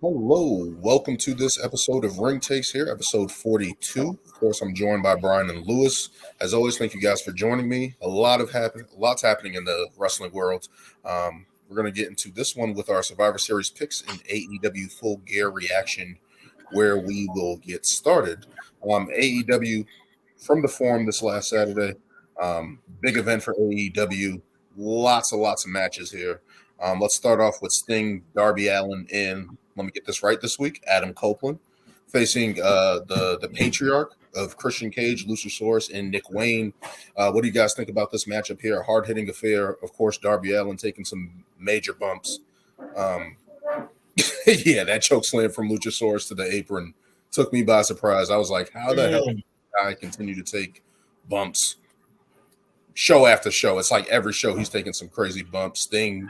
Hello, welcome to this episode of Ring Takes here, episode 42. Of course, I'm joined by Brian and Lewis. As always, thank you guys for joining me. Lots happening in the wrestling world. We're going to get into this one with our Survivor Series picks and AEW Full Gear reaction, where we will get started. AEW from the Forum this last Saturday. Big event for AEW. Lots of matches here. Let's start off with Sting, Darby Allin, and let me get this right this week, Adam Copeland, facing the patriarch of Christian Cage, Luchasaurus, and Nick Wayne. What do you guys think about this matchup here? A hard-hitting affair. Of course, Darby Allin taking some major bumps. Yeah, that choke slam from Luchasaurus to the apron took me by surprise. I was like, how the hell does this guy continue to take bumps show after show? It's like every show he's taking some crazy bumps. Sting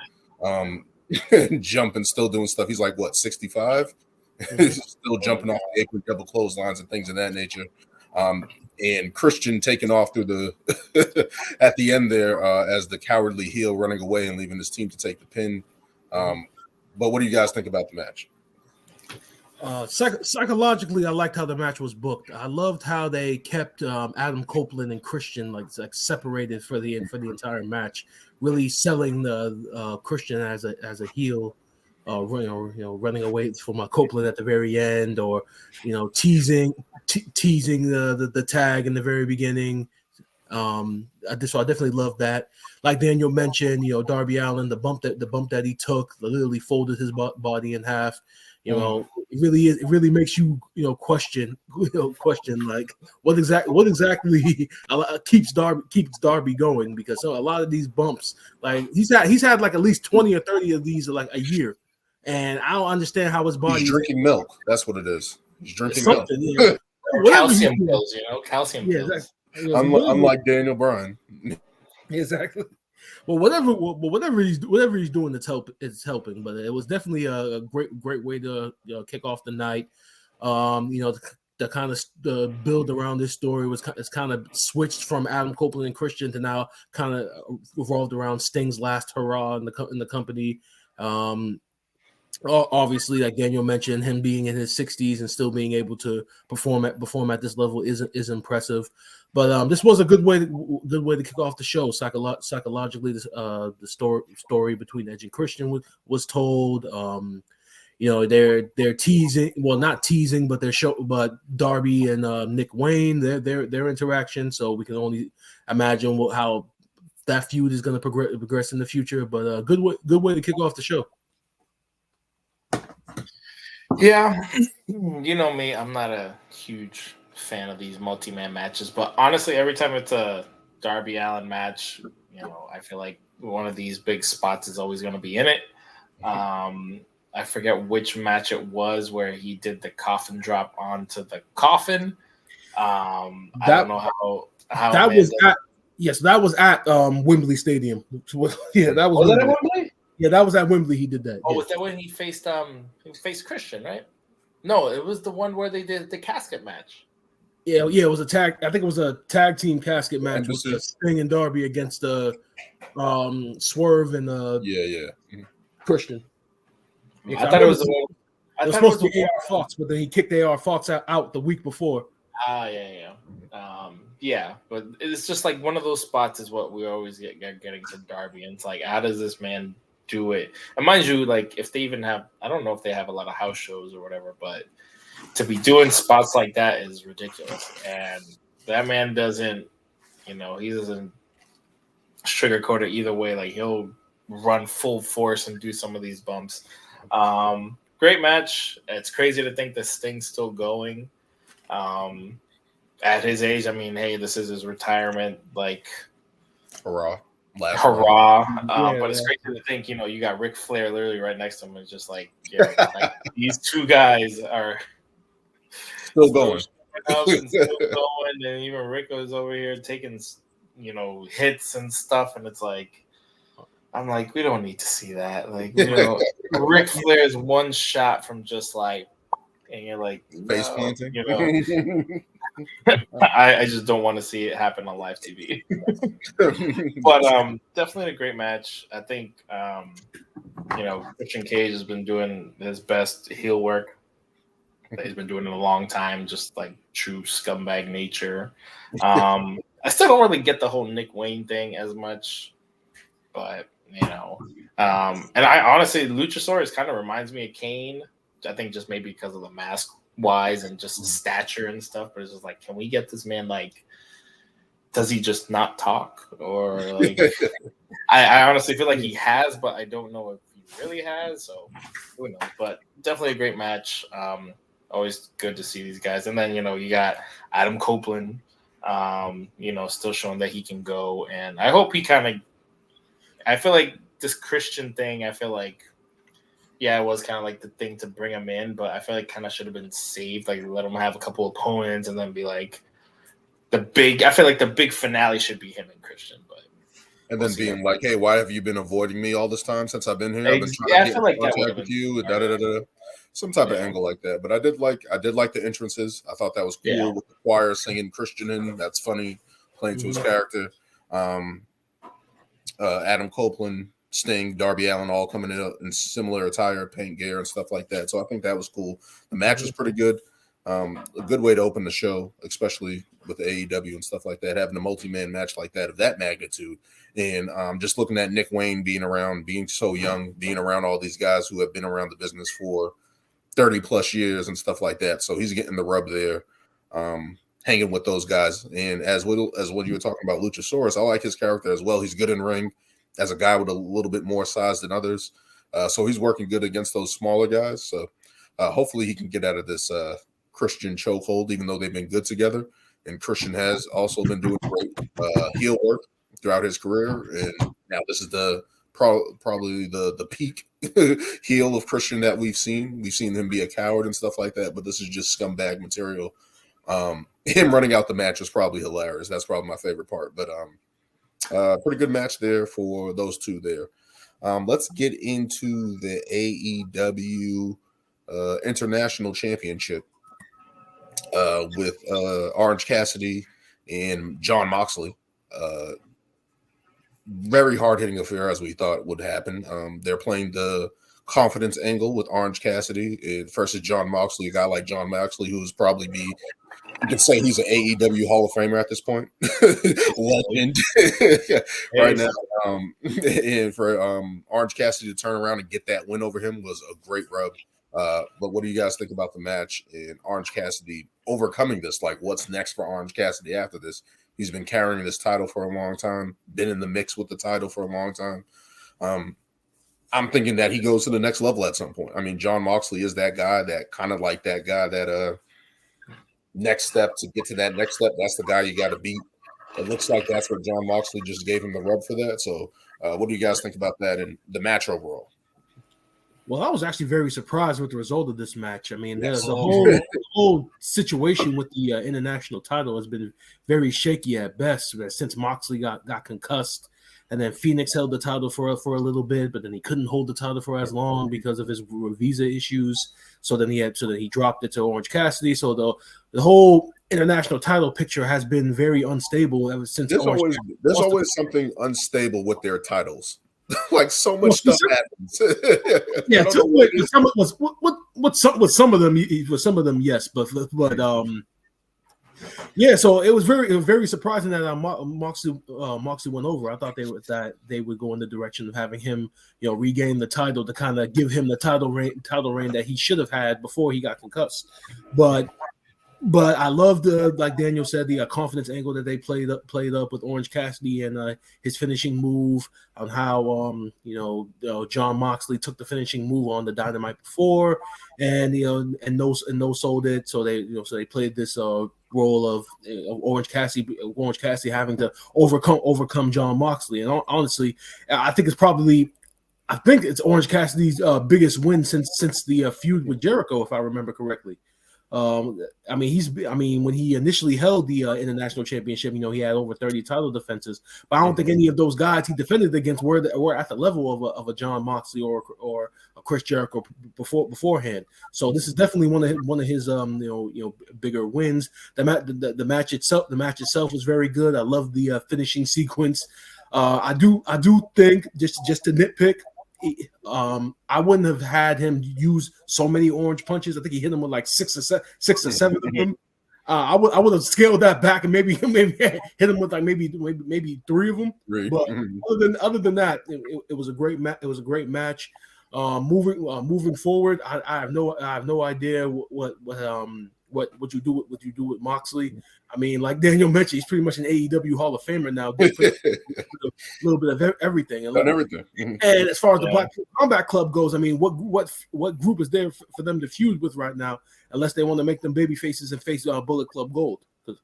jumping, still doing stuff. He's like, what, 65? Still jumping off the apron, double clotheslines and things of that nature. And Christian taking off through the at the end there as the cowardly heel running away and leaving his team to take the pin. But what do you guys think about the match? Psychologically, I liked how the match was booked. I loved how they kept Adam Copeland and Christian like separated for the entire match, really selling the Christian as a heel, running away from Copeland at the very end, or teasing the tag in the very beginning. I definitely love that. Like Daniel mentioned, Darby Allin, the bump that he took, literally folded his body in half. It really makes you question like what exactly keeps Darby going, because a lot of these bumps, like he's had like at least 20 or 30 of these like a year, and I don't understand how his body. He's drinking milk. That's what it is. He's drinking milk. Yeah. Calcium pills, calcium pills. Exactly. Unlike Daniel Bryan. Exactly. Well, whatever he's doing, it's helping. But it was definitely a great way to kick off the night. The kind of the build around this story is kind of switched from Adam Copeland and Christian to now kind of revolved around Sting's last hurrah in the company. Obviously, like Daniel mentioned, him being in his 60s and still being able to perform at this level is impressive. But this was a good way to kick off the show. Psychologically, the story between Edge and Christian was told. They're teasing, well, not teasing, but but Darby and Nick Wayne, their interaction. So we can only imagine how that feud is going to progress in the future. But a good way to kick off the show. Yeah, you know me, I'm not a huge fan of these multi-man matches, but honestly, every time it's a Darby Allin match, I feel like one of these big spots is always going to be in it. I forget which match it was where he did the coffin drop onto the coffin. I don't know how that was at. Yes, that was at Wembley Stadium. Yeah, that was that at Wembley? Yeah, that was at Wembley. He did that. Oh, was that when he faced Christian, right? No, it was the one where they did the casket match. Yeah, it was a tag. I think it was a tag team casket match with Sting and Darby against Swerve and Christian. I thought it was the one. It was supposed to be AR Fox, but then he kicked AR Fox out the week before. Yeah, but it's just like one of those spots is what we always getting to Darby, and it's like, how does this man do it? And mind you, like if they even have, I don't know if they have a lot of house shows or whatever, but to be doing spots like that is ridiculous. And that man doesn't, he doesn't sugarcoat it either way. Like he'll run full force and do some of these bumps. Great match. It's crazy to think that Sting's still going. At his age, I mean, hey, this is his retirement. Like, hurrah! But it's crazy to think, you got Ric Flair literally right next to him. It's just like, these two guys are still going. And even Rick was over here taking, hits and stuff. And it's like, I'm like, we don't need to see that. Like, Ric Flair's one shot from just like, and you're like, face planting. I just don't want to see it happen on live TV. But definitely a great match. I think Christian Cage has been doing his best heel work that he's been doing in a long time, just like true scumbag nature. I still don't really get the whole Nick Wayne thing as much, but and I honestly, Luchasaurus kind of reminds me of Kane. I think just maybe because of the mask wise and just stature and stuff, but it's just like, can we get this man, like, does he just not talk, or like I honestly feel like he has, but I don't know if he really has, so who knows. But definitely a great match. Always good to see these guys. And then you got Adam Copeland still showing that he can go, and I hope he I feel like this Christian thing, I feel like it was kind of like the thing to bring him in, but I feel like kind of should have been saved. Like, let him have a couple opponents and then be like I feel like the big finale should be him and Christian. But and then being like, hey, why have you been avoiding me all this time since I've been here? I've been trying to get in contact with you. Some type of angle like that. But I did like the entrances. I thought that was cool with the choir singing Christian in. That's funny, playing to his character. Adam Copeland, Sting, Darby Allin all coming in similar attire, paint gear, and stuff like that. So I think that was cool. The match was pretty good. A good way to open the show, especially with AEW and stuff like that, having a multi-man match like that of that magnitude. And just looking at Nick Wayne being around, being so young, being around all these guys who have been around the business for 30 plus years and stuff like that. So he's getting the rub there, hanging with those guys. And as what you were talking about, Luchasaurus, I like his character as well. He's good in ring as a guy with a little bit more size than others. So he's working good against those smaller guys. So hopefully he can get out of this Christian chokehold, even though they've been good together. And Christian has also been doing great heel work throughout his career. And now this is probably the peak heel of Christian that we've seen. We've seen him be a coward and stuff like that, but this is just scumbag material. Him running out the match was probably hilarious. That's probably my favorite part. But pretty good match there for those two there. Let's get into the AEW International Championship with Orange Cassidy and Jon Moxley. Very hard-hitting affair, as we thought would happen. They're playing the confidence angle with Orange Cassidy versus Jon Moxley, a guy like Jon Moxley, who's probably you can say he's an AEW Hall of Famer at this point. Legend. Right now. And for Orange Cassidy to turn around and get that win over him was a great rub. But what do you guys think about the match and Orange Cassidy overcoming this? Like, what's next for Orange Cassidy after this? He's been carrying this title for a long time, been in the mix with the title for a long time. I'm thinking that he goes to the next level at some point. I mean, Jon Moxley is that guy that next step to get to that next step. That's the guy you got to beat. It looks like that's what Jon Moxley just gave him the rub for that. So what do you guys think about that and the match overall? Well, I was actually very surprised with the result of this match. I mean, the whole situation with the international title has been very shaky at best since Moxley got concussed, and then Phoenix held the title for a little bit, but then he couldn't hold the title for as long because of his visa issues. So then he dropped it to Orange Cassidy. So the whole international title picture has been very unstable ever since. There's always something unstable with their titles. Like so much stuff happens. Yeah, with some of them, yes, but yeah. So it was very surprising that Moxley went over. I thought they would go in the direction of having him, regain the title to kind of give him the title reign that he should have had before he got concussed, But I love like Daniel said, the confidence angle that they played up with Orange Cassidy and his finishing move on how Jon Moxley took the finishing move on the Dynamite before, and no sold it. So they played this role of Orange Cassidy having to overcome Jon Moxley. And honestly, I think it's Orange Cassidy's biggest win since the feud with Jericho, if I remember correctly. I mean, when he initially held the international championship, he had over 30 title defenses. But I don't think any of those guys he defended against were at the level of a Jon Moxley or a Chris Jericho beforehand. So this is definitely one of his bigger wins. The match itself was very good. I love the finishing sequence. I do think just to nitpick. I wouldn't have had him use so many orange punches. I think he hit him with like six or seven of them. I would have scaled that back and maybe hit him with like maybe 3 of them. Right. But other than that, it was a great It was a great match. Moving forward, I have no idea what you do with Moxley. I mean, like Daniel mentioned, he's pretty much an AEW Hall of Famer now. A little bit of everything. And as far as the Black Combat Club goes, I mean, what group is there for them to feud with right now? Unless they want to make them baby faces and face Bullet Club Gold. But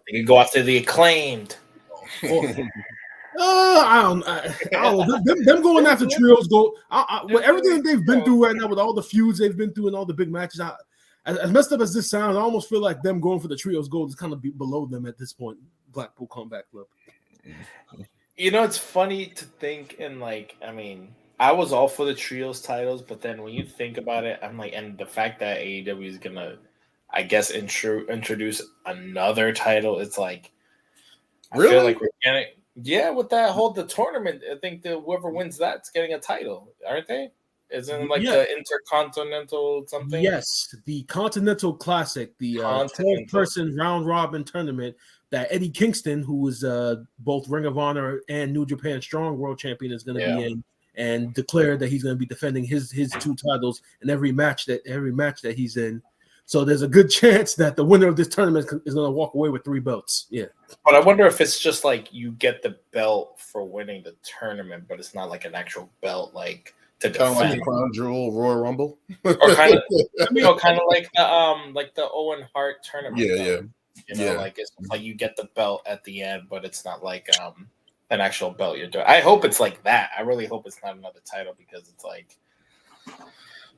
they can go after the Acclaimed. I don't know. Them going after trios go. With everything they've been through right now, with all the feuds they've been through and all the big matches, as messed up as this sounds, I almost feel like them going for the trios gold is kind of below them at this point. Blackpool Combat Club. It's funny to think, and I was all for the trios titles, but then when you think about it, I'm like, and the fact that AEW is gonna, I guess, introduce another title, it's like, I feel like we're getting, with the tournament. I think whoever wins that's getting a title, aren't they? Isn't it the Intercontinental something? Yes, the Continental Classic, the 12-person round robin tournament that Eddie Kingston, who is both Ring of Honor and New Japan Strong World Champion, is going to be in, and declared that he's going to be defending his 2 titles in every match that he's in. So there's a good chance that the winner of this tournament is going to walk away with 3 belts. Yeah, but I wonder if it's just like you get the belt for winning the tournament, but it's not like an actual belt, like. Kind of like the Crown Jewel Royal Rumble, or kind of like the Owen Hart tournament. Like it's like you get the belt at the end, but it's not like an actual belt you're doing. I hope it's like that. I really hope it's not another title, because it's like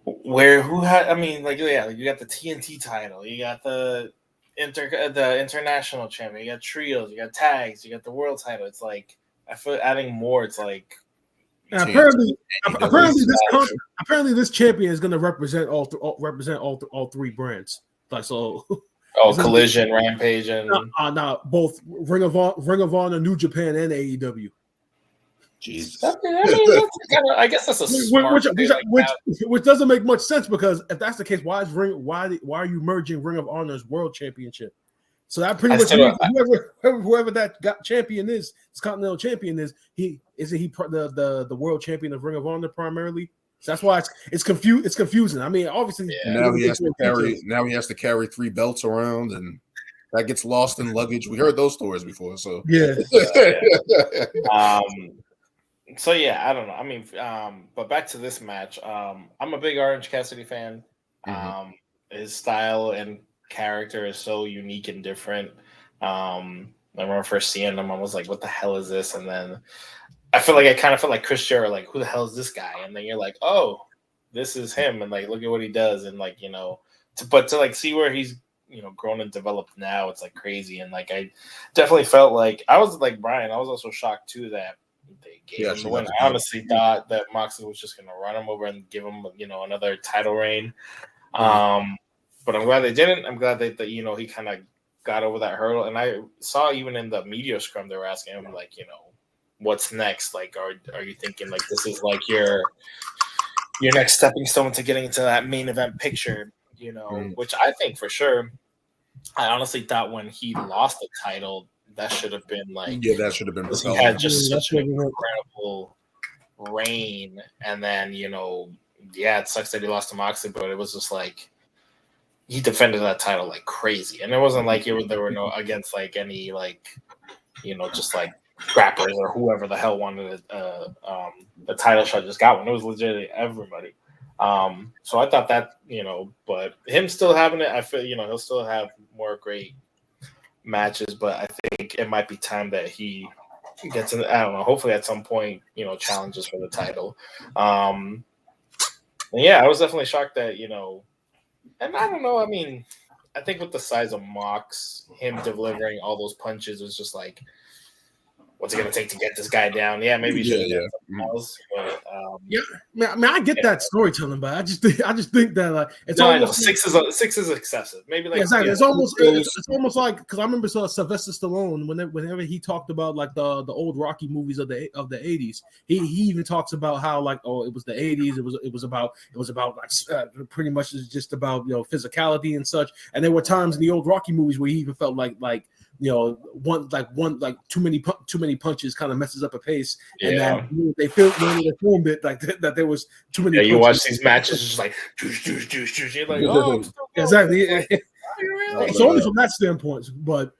you got the TNT title, you got the international champion, you got trios, you got tags, you got the world title. It's like I feel adding more. It's like. Apparently, this champion is going to represent all 3 brands. Like so. Collision, Rampage, and both Ring of Honor, New Japan, and AEW. Jesus. I guess that's a smart which doesn't make much sense, because if that's the case, why are you merging Ring of Honor's World Championship? So that pretty much means whoever that champion is, this Continental Champion is, isn't he the world champion of Ring of Honor primarily? So that's why it's confusing. I mean, obviously, now he has to carry 3 belts around, and that gets lost in luggage. We heard those stories before, so So I don't know. I mean, but back to this match. I'm a big Orange Cassidy fan. His style and character is so unique and different. I remember first seeing him, I was like, what the hell is this? And then I felt like Chris Jericho, like, who the hell is this guy? And then you're like, oh, this is him, and like, look at what he does, and like, to like see where he's grown and developed now, it's like crazy. And like, I definitely felt like, I was like Brian, I was also shocked too that they gave him the win. I honestly thought that Moxley was just going to run him over and give him another title reign. But I'm glad they didn't. I'm glad that he kind of got over that hurdle. And I saw even in the media scrum, they were asking him like, what's next? Like, are you thinking like this is like your next stepping stone to getting into that main event picture? Which I think for sure. I honestly thought when he lost the title, that should have been like that should have been. He had just such an incredible reign, and then it sucks that he lost to Moxley, but it was just like. He defended that title like crazy, and it wasn't like there were no against like any like just like grapplers or whoever the hell wanted the title shot just got one. It was legitimately everybody. So I thought that but him still having it, I feel he'll still have more great matches, but I think it might be time that he gets in. I don't know. Hopefully at some point challenges for the title. I was definitely shocked that And I don't know. I mean, I think with the size of Mox, him delivering all those punches was just like, what's it going to take to get this guy down? Yeah, maybe he should have done something else. But, I mean, I get that storytelling, but I just think that like it's no, almost I know. Six is excessive. Maybe like exactly. It's almost like because I remember Sylvester Stallone whenever he talked about like the old Rocky movies of the 80s, he even talks about how like it was the 80s. It was about like pretty much just about physicality and such. And there were times in the old Rocky movies where he even felt like one too many punches kind of messes up a pace, and that they filmed it like that there was too many. Yeah, you watch these matches, just like juice. You're like, oh, exactly. So only from that standpoint, but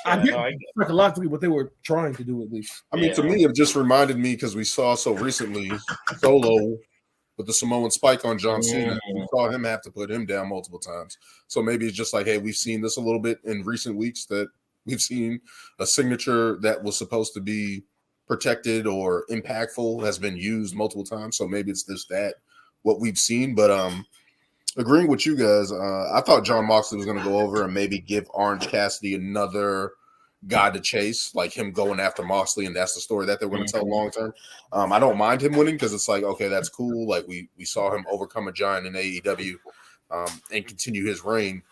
I get psychologically what they were trying to do at least. I mean, to me, it just reminded me because we saw so recently Solo with the Samoan spike on John Cena. We saw him have to put him down multiple times. So maybe it's just like, hey, we've seen this a little bit in recent weeks that we've seen a signature that was supposed to be protected or impactful has been used multiple times. So maybe it's that what we've seen. But agreeing with you guys, I thought Jon Moxley was going to go over and maybe give Orange Cassidy another guy to chase, like him going after Moxley, and that's the story that they're going to tell long term. I don't mind him winning because it's like, okay, that's cool. Like we saw him overcome a giant in AEW and continue his reign.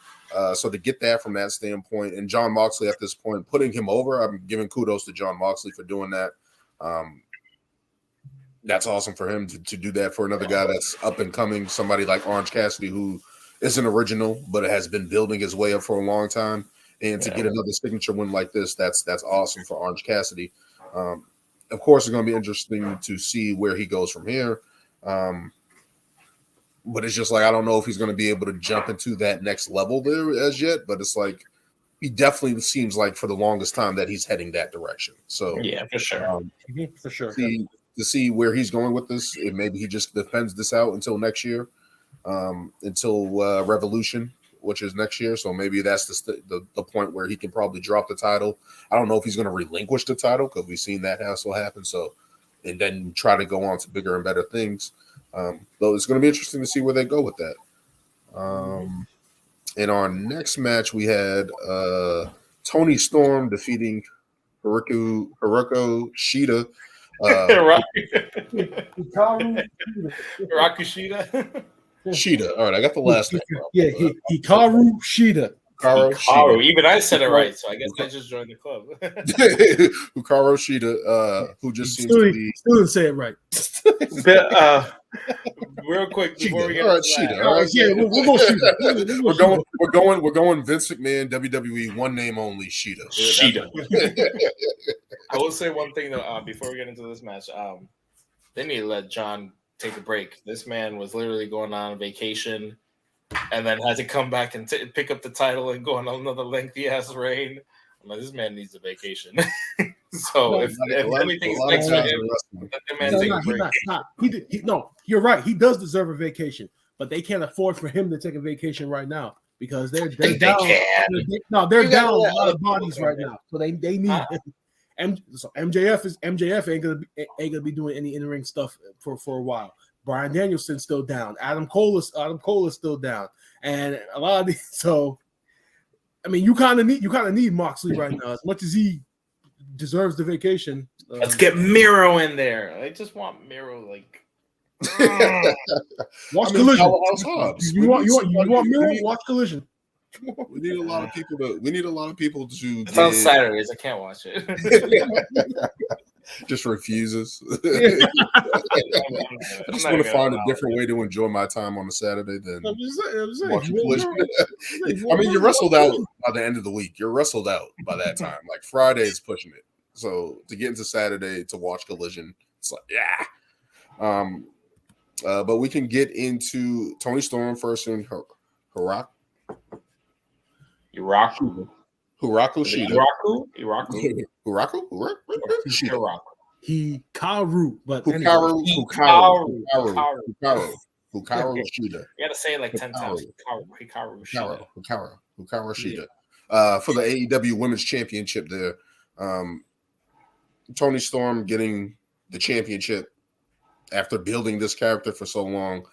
So to get that from that standpoint, and Jon Moxley at this point, putting him over, I'm giving kudos to Jon Moxley for doing that. That's awesome for him to do that for another guy that's up and coming, somebody like Orange Cassidy, who isn't original, but has been building his way up for a long time. And to get another signature win like this, that's awesome for Orange Cassidy. Of course, it's going to be interesting to see where he goes from here. But it's just like, I don't know if he's going to be able to jump into that next level there as yet. But it's like, he definitely seems like for the longest time that he's heading that direction. So yeah, for sure. For sure. To see where he's going with this, maybe he just defends this out until next year, until Revolution, which is next year. So maybe that's the point where he can probably drop the title. I don't know if he's going to relinquish the title because we've seen that hassle happen. So, and then try to go on to bigger and better things. Though it's going to be interesting to see where they go with that. In our next match, we had Toni Storm defeating Hikaru Shida. Shida. Shida. All right, I got the last name. Yeah, Hikaru Shida. Hikaru. Even I said it right, so I guess I just joined the club. Hikaru Shida, who just seems to be still didn't say it right. Real quick before we get Shida. All right, yeah, we'll go Shida. We're going Vince McMahon, WWE, one name only, Shida. Shida. I will say one thing though, before we get into this match. They need to let John take a break. This man was literally going on vacation and then had to come back and pick up the title and go on another lengthy ass reign. I'm like, this man needs a vacation. So if anything's next to him, let the man take a break. No, you're right. He does deserve a vacation, but they can't afford for him to take a vacation right now because they're down. They're down a lot of bodies right now, so they need him. So MJF ain't gonna be doing any in-ring stuff for a while. Bryan Danielson's still down. Adam Cole is still down, and a lot of these. So, I mean, you kind of need Moxley right now as much as he deserves the vacation. Let's get Miro in there. I just want Miro like. Watch Collision. You want Miro? Watch Collision. We need a lot of people to. It's on Saturdays. I can't watch it. Just refuses. I just want to find a different way to enjoy my time on a Saturday than watching Collision. I mean, you're wrestled out by the end of the week. You're wrestled out by that time. Like Friday is pushing it. So to get into Saturday to watch Collision, it's like, yeah. But we can get into Toni Storm first and Hikaru Shida. Hikaru, but Hikaru Shida. You gotta say it like 10 times. Hikaru Shida. For the AEW Women's Championship there. Toni Storm getting the championship after building this character for so long.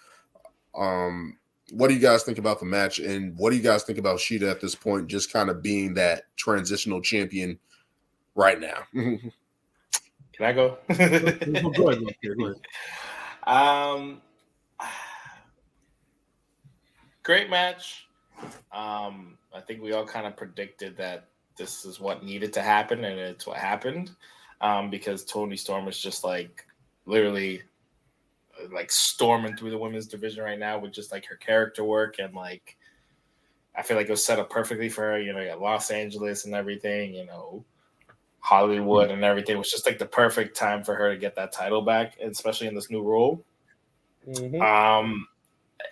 what do you guys think about the match, and what do you guys think about Shida at this point, just kind of being that transitional champion right now? Can I go? Go ahead. Great match. I think we all kind of predicted that this is what needed to happen, and it's what happened. Because Toni Storm is just like literally like storming through the women's division right now with just like her character work, and like I feel like it was set up perfectly for her. You know, you got Los Angeles and everything, you know, Hollywood and everything. It was just like the perfect time for her to get that title back, especially in this new role. Mm-hmm.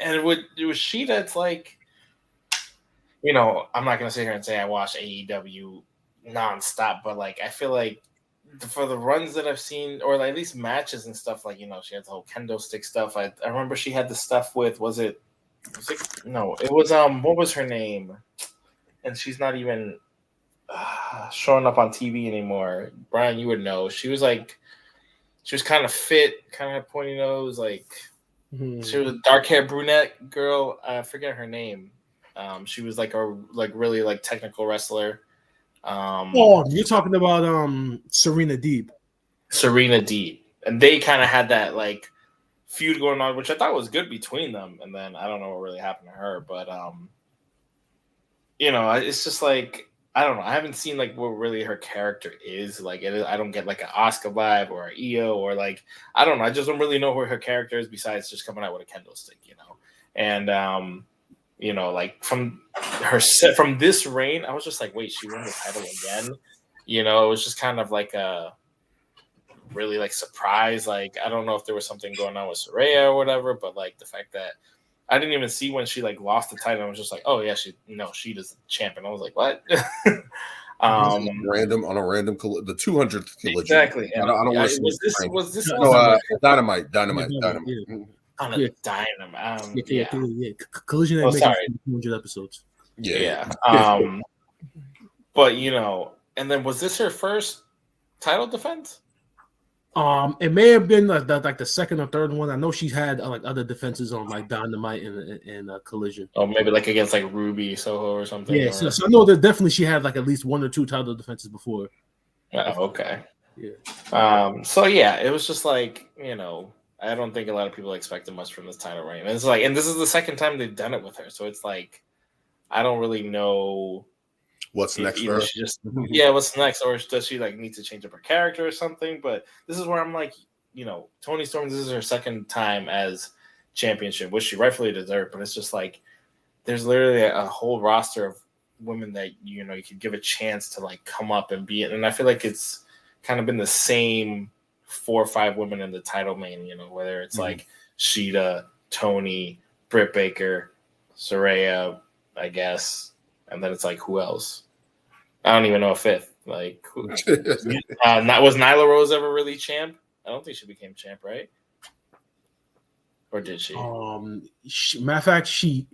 And with Shida, it's like, you know, I'm not gonna sit here and say I watch AEW nonstop, but like I feel like for the runs that I've seen, or like at least matches and stuff, like, you know, she had the whole kendo stick stuff. I remember she had the stuff with what was her name? And she's not even showing up on TV anymore. Brian, you would know. She was kind of fit, kind of pointy nose, like she was a dark hair brunette girl. I forget her name. She was like a really like technical wrestler. You're talking about Serena Deeb. And they kind of had that like feud going on, which I thought was good between them. And then I don't know what really happened to her, but you know, it's just like, I don't know. I haven't seen like what really her character is. Like, I don't get like an Asuka vibe or an Io, or like, I don't know. I just don't really know who her character is besides just coming out with a kendo stick, you know. And you know, like from this reign, I was just like, wait, she won the title again? You know, it was just kind of like a really like surprise. Like, I don't know if there was something going on with Saraya or whatever, but like the fact that I didn't even see when she like lost the title. I was just like, oh yeah, she does the champion. I was like, what? The 200th collision. Exactly. I don't want to see was this Dynamite. On a Dynamite. Yeah. Collision. Oh, sorry. 200 episodes. Yeah. But you know, and then was this her first title defense? It may have been like the second or third one. I know she's had like other defenses on like Dynamite and Collision. Oh, maybe like against like Ruby Soho or something. Yeah, so I know that definitely she had like at least one or two title defenses before. Oh, okay. Yeah. So yeah, it was just like, you know, I don't think a lot of people expected much from this title reign. And it's like, and this is the second time they've done it with her, so it's like, I don't really know what's next for her. What's next, or does she like need to change up her character or something? But this is where I'm like, you know, Toni Storm, this is her second time as championship, which she rightfully deserved, but it's just like there's literally a whole roster of women that, you know, you could give a chance to like come up and be it. And I feel like it's kind of been the same 4 or 5 women in the title main, you know, whether it's like Shida, Toni, Britt Baker, Saraya, I guess. And then it's like, who else? I don't even know a fifth. Like, was Nyla Rose ever really champ? I don't think she became champ, right? Or did she? Matter of fact, she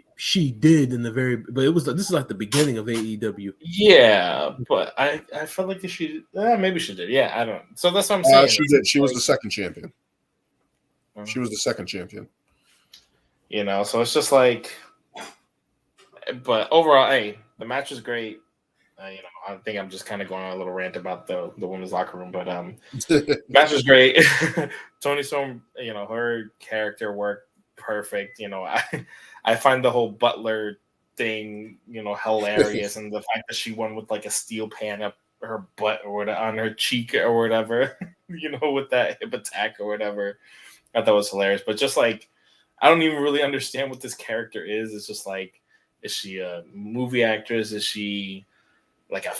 did in the but it was this is like the beginning of AEW. Yeah, but I felt like she maybe she did. Yeah, I don't. So that's what I'm saying. She did. She was the second champion. She was the second champion. You know, so it's just like, but overall, hey, the match was great. You know, I think I'm just kind of going on a little rant about the women's locker room, but match was great. Toni Storm, you know, her character worked perfect. You know, I find the whole Butler thing, you know, hilarious, and the fact that she won with like a steel pan up her butt or whatever, on her cheek or whatever, you know, with that hip attack or whatever, I thought was hilarious. But just like, I don't even really understand what this character is. It's just like, is she a movie actress? Is she like a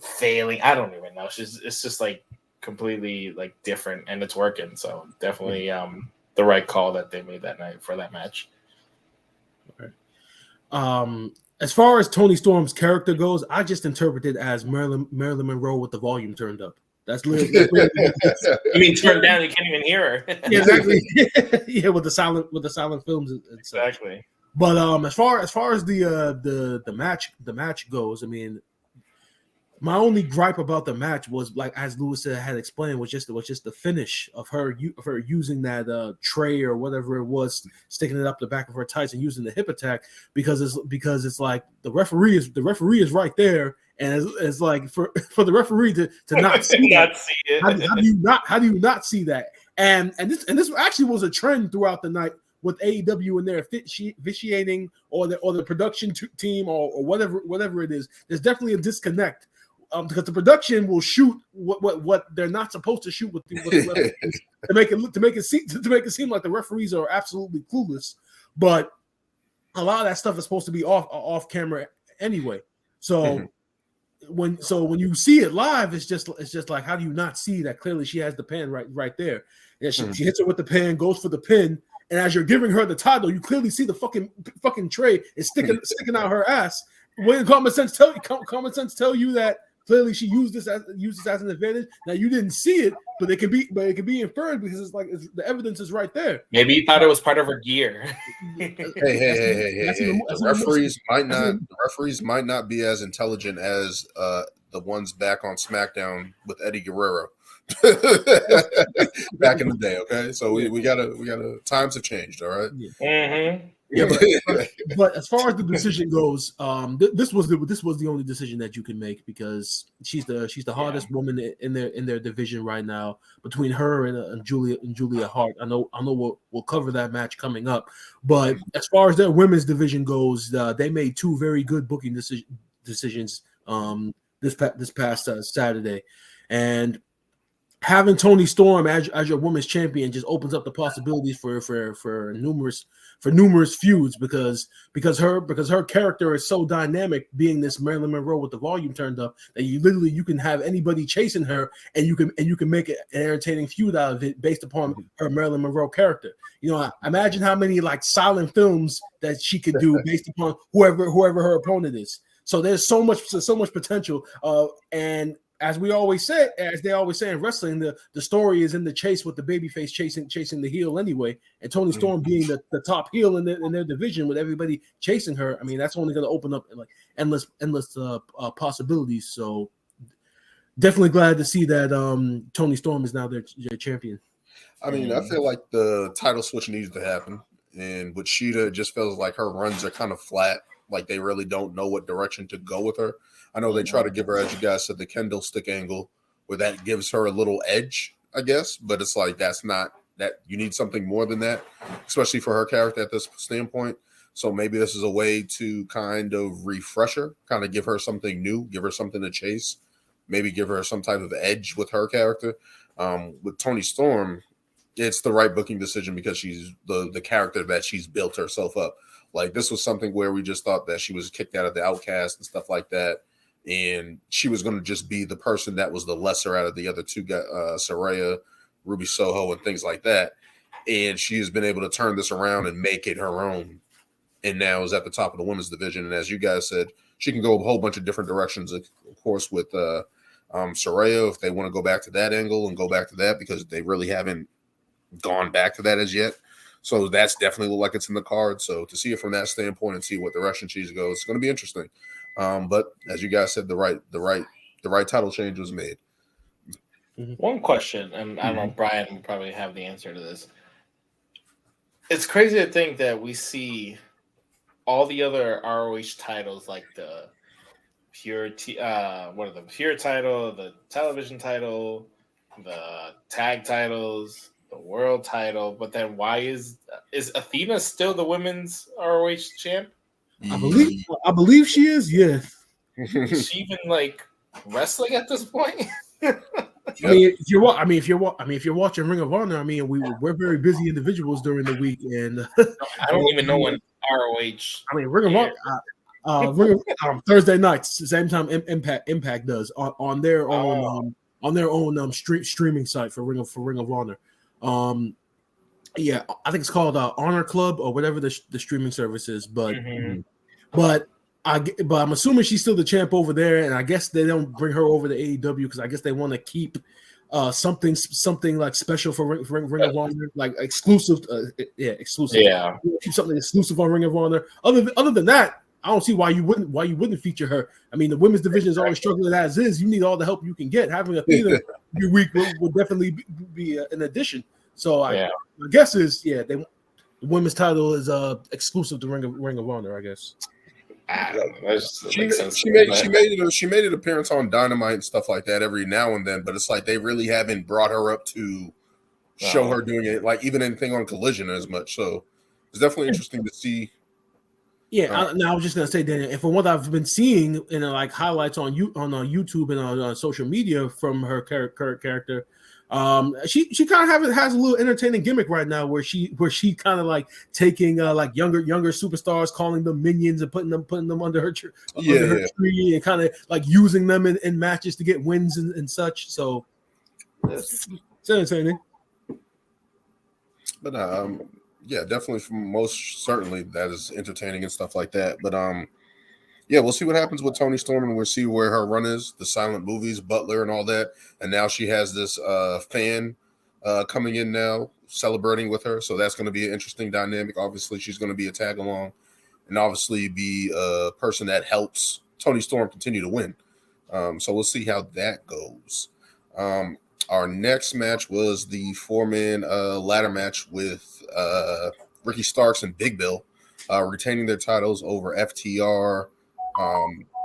failing? I don't even know. It's just like completely like different, and it's working. So definitely the right call that they made that night for that match. Okay. As far as Toni Storm's character goes, I just interpret it as Marilyn Monroe with the volume turned up. That's literally. You mean turned down? You can't even hear her. Yeah, exactly. Yeah, with the silent films. Exactly. But as far as the match goes, I mean, my only gripe about the match was, like as Lewis had explained, was just the finish of her using that tray or whatever it was, sticking it up the back of her tights and using the hip attack, because it's like the referee is right there, and it's like for the referee to not see that. See it. How do you not see that? And this actually was a trend throughout the night with AEW and their officiating or the production team or whatever it is. There's definitely a disconnect. Because the production will shoot what they're not supposed to shoot with the referees to make it seem like the referees are absolutely clueless, but a lot of that stuff is supposed to be off camera anyway. So when you see it live, it's just like, how do you not see that clearly she has the pin right there? And she hits her with the pin, goes for the pin, and as you're giving her the title, you clearly see the fucking tray is sticking out her ass. When common sense tell you that clearly she used this as an advantage. Now you didn't see it, but it can be inferred because it's like the evidence is right there. Maybe you thought it was part of her gear. Hey. The referees might not be as intelligent as the ones back on SmackDown with Eddie Guerrero back in the day. Okay, so we gotta times have changed. All right. Mm-hmm. Yeah, but as far as the decision goes, this was the only decision that you can make, because she's the hardest woman in their division right now, between her and Julia Hart. I know we'll cover that match coming up, but as far as their women's division goes, they made two very good booking decisions this past Saturday, and having Toni Storm as your women's champion just opens up the possibilities for numerous feuds, because her character is so dynamic, being this Marilyn Monroe with the volume turned up, that you can have anybody chasing her, and you can make an entertaining feud out of it based upon her Marilyn Monroe character. You know, imagine how many like silent films that she could do based upon whoever her opponent is. So there's so much potential, and as they always say in wrestling, the story is in the chase, with the babyface chasing the heel anyway. And Toni Storm being the top heel in their division, with everybody chasing her, I mean, that's only going to open up like endless possibilities. So definitely glad to see that Toni Storm is now their champion. I mean, I feel like the title switch needs to happen, and with Shida, it just feels like her runs are kind of flat. Like they really don't know what direction to go with her. I know they try to give her, as you guys said, the kendo stick angle, where that gives her a little edge, I guess. But it's like, that's not that. You need something more than that, especially for her character at this standpoint. So maybe this is a way to kind of refresh her, kind of give her something new, give her something to chase, maybe give her some type of edge with her character. With Toni Storm, it's the right booking decision, because she's the character that she's built herself up. Like, this was something where we just thought that she was kicked out of the Outcast and stuff like that, and she was going to just be the person that was the lesser out of the other two guys, Saraya, Ruby Soho, and things like that. And she has been able to turn this around and make it her own, and now is at the top of the women's division. And as you guys said, she can go a whole bunch of different directions, of course, with Saraya, if they want to go back to that angle and go back to that, because they really haven't gone back to that as yet. So that's definitely look like it's in the card. So to see it from that standpoint and see what direction she goes, it's going to be interesting. But as you guys said, the right title change was made. One question, and I don't know, Brian will probably have the answer to this. It's crazy to think that we see all the other ROH titles, like the pure title, the television title, the tag titles, the world title, but then why is Athena still the women's ROH champ? I believe she is. Yes. Is she even like wrestling at this point? I mean, if you're watching Ring of Honor, I mean, we're very busy individuals during the week, and I don't even know when ROH. I mean, Ring of Honor, Thursday nights, same time Impact does on their own streaming site for Ring of Honor. Yeah, I think it's called Honor Club or whatever the streaming service is, but I'm assuming she's still the champ over there, and I guess they don't bring her over to AEW because I guess they want to keep something like special for Ring of Honor, like exclusive. Exclusive. Yeah, keep something exclusive on Ring of Honor. Other than that, I don't see why you wouldn't feature her. I mean, the women's division is always struggling as is. You need all the help you can get. Having Athena every week will definitely be an addition. So my guess is the women's title is exclusive to Ring of Honor, I guess. She made an appearance on Dynamite and stuff like that every now and then, but it's like they really haven't brought her up to show her doing it, like even anything on Collision as much. So it's definitely interesting to see. Yeah, I was just gonna say, Daniel, and from what I've been seeing in like highlights on YouTube and on social media from her current character, she kind of has a little entertaining gimmick right now where she kind of like taking like younger superstars, calling them minions and putting them under her tree and kind of like using them in matches to get wins and such. So it's entertaining. But definitely most certainly that is entertaining and stuff like that. But we'll see what happens with Toni Storm, and we'll see where her run is, the silent movies, Butler and all that. And now she has this fan coming in now, celebrating with her. So that's going to be an interesting dynamic. Obviously, she's going to be a tag along and obviously be a person that helps Toni Storm continue to win. So we'll see how that goes. Our next match was the 4-man ladder match with Ricky Starks and Big Bill retaining their titles over FTR,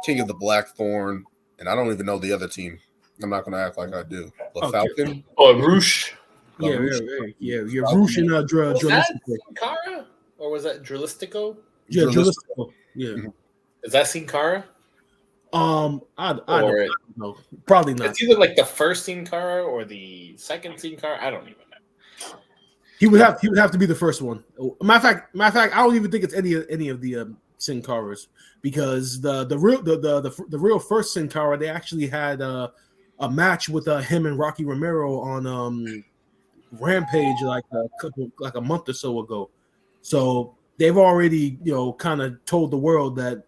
King of the Blackthorn, and I don't even know the other team. I'm not going to act like I do. Falcon? Roosh. Yeah. Roosh and Was that Sin Cara? Or was that Dralístico? Yeah, Dralístico. Yeah. Mm-hmm. Is that Sin Cara? I don't know. Probably not. It's either like the first Sin Cara or the second Sin Cara. I don't even know. He would have to be the first one. Matter of fact, I don't even think it's any of the Sin Caras, because the real first Sin Cara, they actually had a match with him and Rocky Romero on Rampage like a month or so ago. So they've already kind of told the world that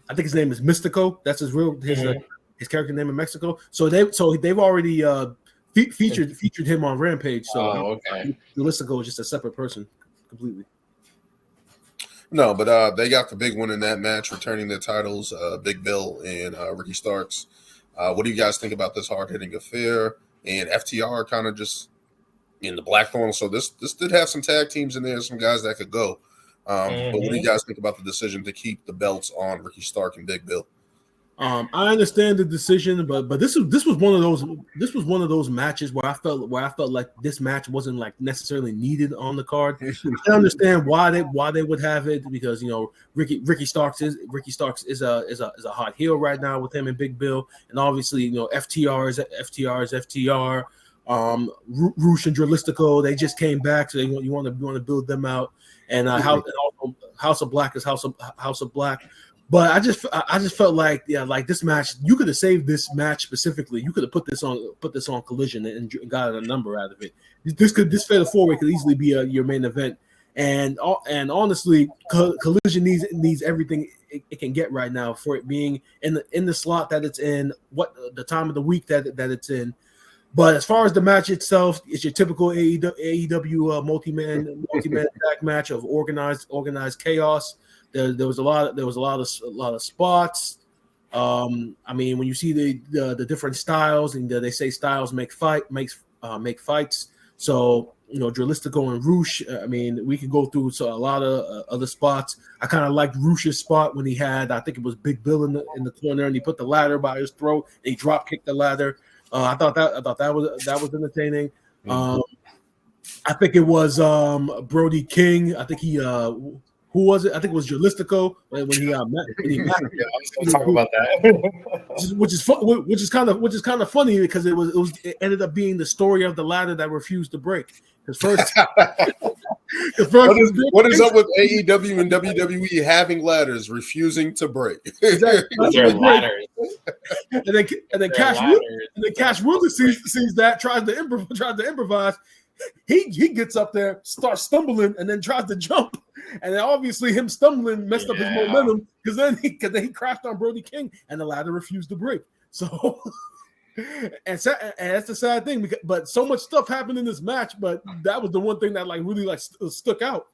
I think his name is Mystico. That's his character name in Mexico. So they've already featured him on Rampage. So Dralístico is just a separate person completely. No, but they got the big one in that match, returning their titles, Big Bill and Ricky Starks. What do you guys think about this hard-hitting affair? And FTR kind of just in the Blackthorn. So this did have some tag teams in there, some guys that could go. But what do you guys think about the decision to keep the belts on Ricky Stark and Big Bill? I understand the decision, but this was one of those matches where I felt like this match wasn't like necessarily needed on the card. I understand why they would have it, because Ricky Starks is a hot heel right now with him and Big Bill, and obviously FTR is FTR. Roosh and Dralístico, they just came back, so you want to build them out, and House of Black is House of Black. But I just felt like this match, you could have saved this match specifically. You could have put this on Collision and got a number out of it. This fatal 4-way could easily be your main event. And honestly, Collision needs everything it can get right now for it being in the slot that it's in, what the time of the week that it's in. But as far as the match itself, it's your typical AEW multi-man tag match of organized chaos. There was a lot of spots. I mean, when you see the different styles, and they say styles make fights. So Dralístico and Roosh. I mean, we could go through a lot of other spots. I kind of liked Roosh's spot when he had, I think it was Big Bill in the corner, and he put the ladder by his throat. And he drop kicked the ladder. I thought that was entertaining. I think it was Brody King. I think he who was it? I think it was Dralístico when he met. Yeah, I was going to talk about that. which is kind of funny, because it ended up being the story of the ladder that refused to break. Because first, what is up with AEW and WWE having ladders refusing to break? Exactly. They're ladders. And then Cash Wheeler sees that, tries to improvise. He gets up there, starts stumbling, and then tries to jump. And then obviously him stumbling messed up his momentum, because then he crashed on Brody King, and the ladder refused to break. So, and that's the sad thing. But so much stuff happened in this match, but that was the one thing that really stuck out.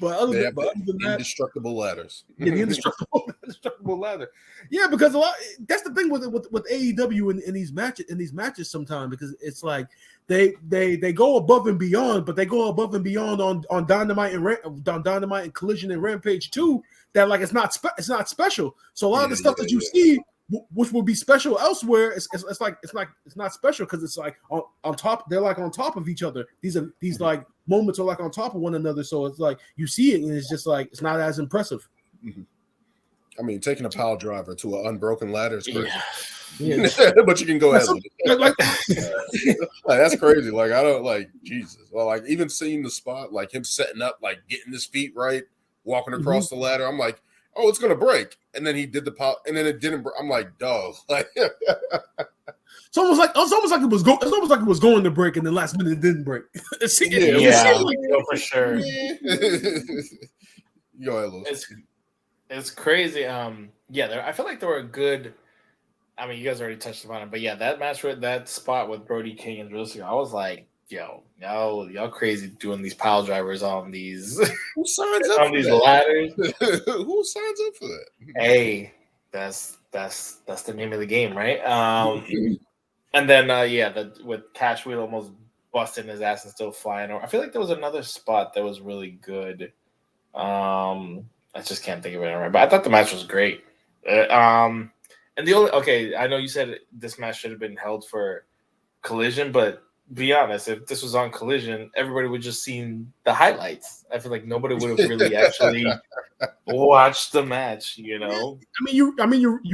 But other than that, indestructible ladders. Yeah, the indestructible ladder. Yeah, because that's the thing with AEW in these matches sometimes, because it's like they go above and beyond, but they go above and beyond on Dynamite and Collision and Rampage too. That like it's not special. So a lot of the stuff that you see, which will be special elsewhere, it's not special because it's like on top. They're like on top of each other. These like moments are like on top of one another. So it's like you see it and it's just like it's not as impressive. Mm-hmm. I mean, taking a pile driver to an unbroken ladder is crazy. Yeah. But you can go ahead with it. Like, that's crazy. Like I don't like Jesus. Well, like even seeing the spot, like him setting up, like getting his feet right, walking across the ladder. I'm like, oh, it's gonna break. And then he did the pop, and then it didn't. I'm like, dog. Like, it's almost like it was going. It's almost like it was going to break, and then last minute it didn't break. For sure. Go ahead, Louis. It's crazy. I feel like there were a good. I mean, you guys already touched upon it, but yeah, that match with that spot with Brody King and Dralístico, I was like, yo, y'all crazy doing these pile drivers on these. Who signs up on these ladders? Who signs up for that? Hey, that's the name of the game, right? And then with Cash Wheel almost busting his ass and still flying over. I feel like there was another spot that was really good. I just can't think of it right, but I thought the match was great. And I know you said this match should have been held for Collision, but be honest, if this was on Collision, everybody would just seen the highlights. I feel like nobody would have really actually watched the match. You know, you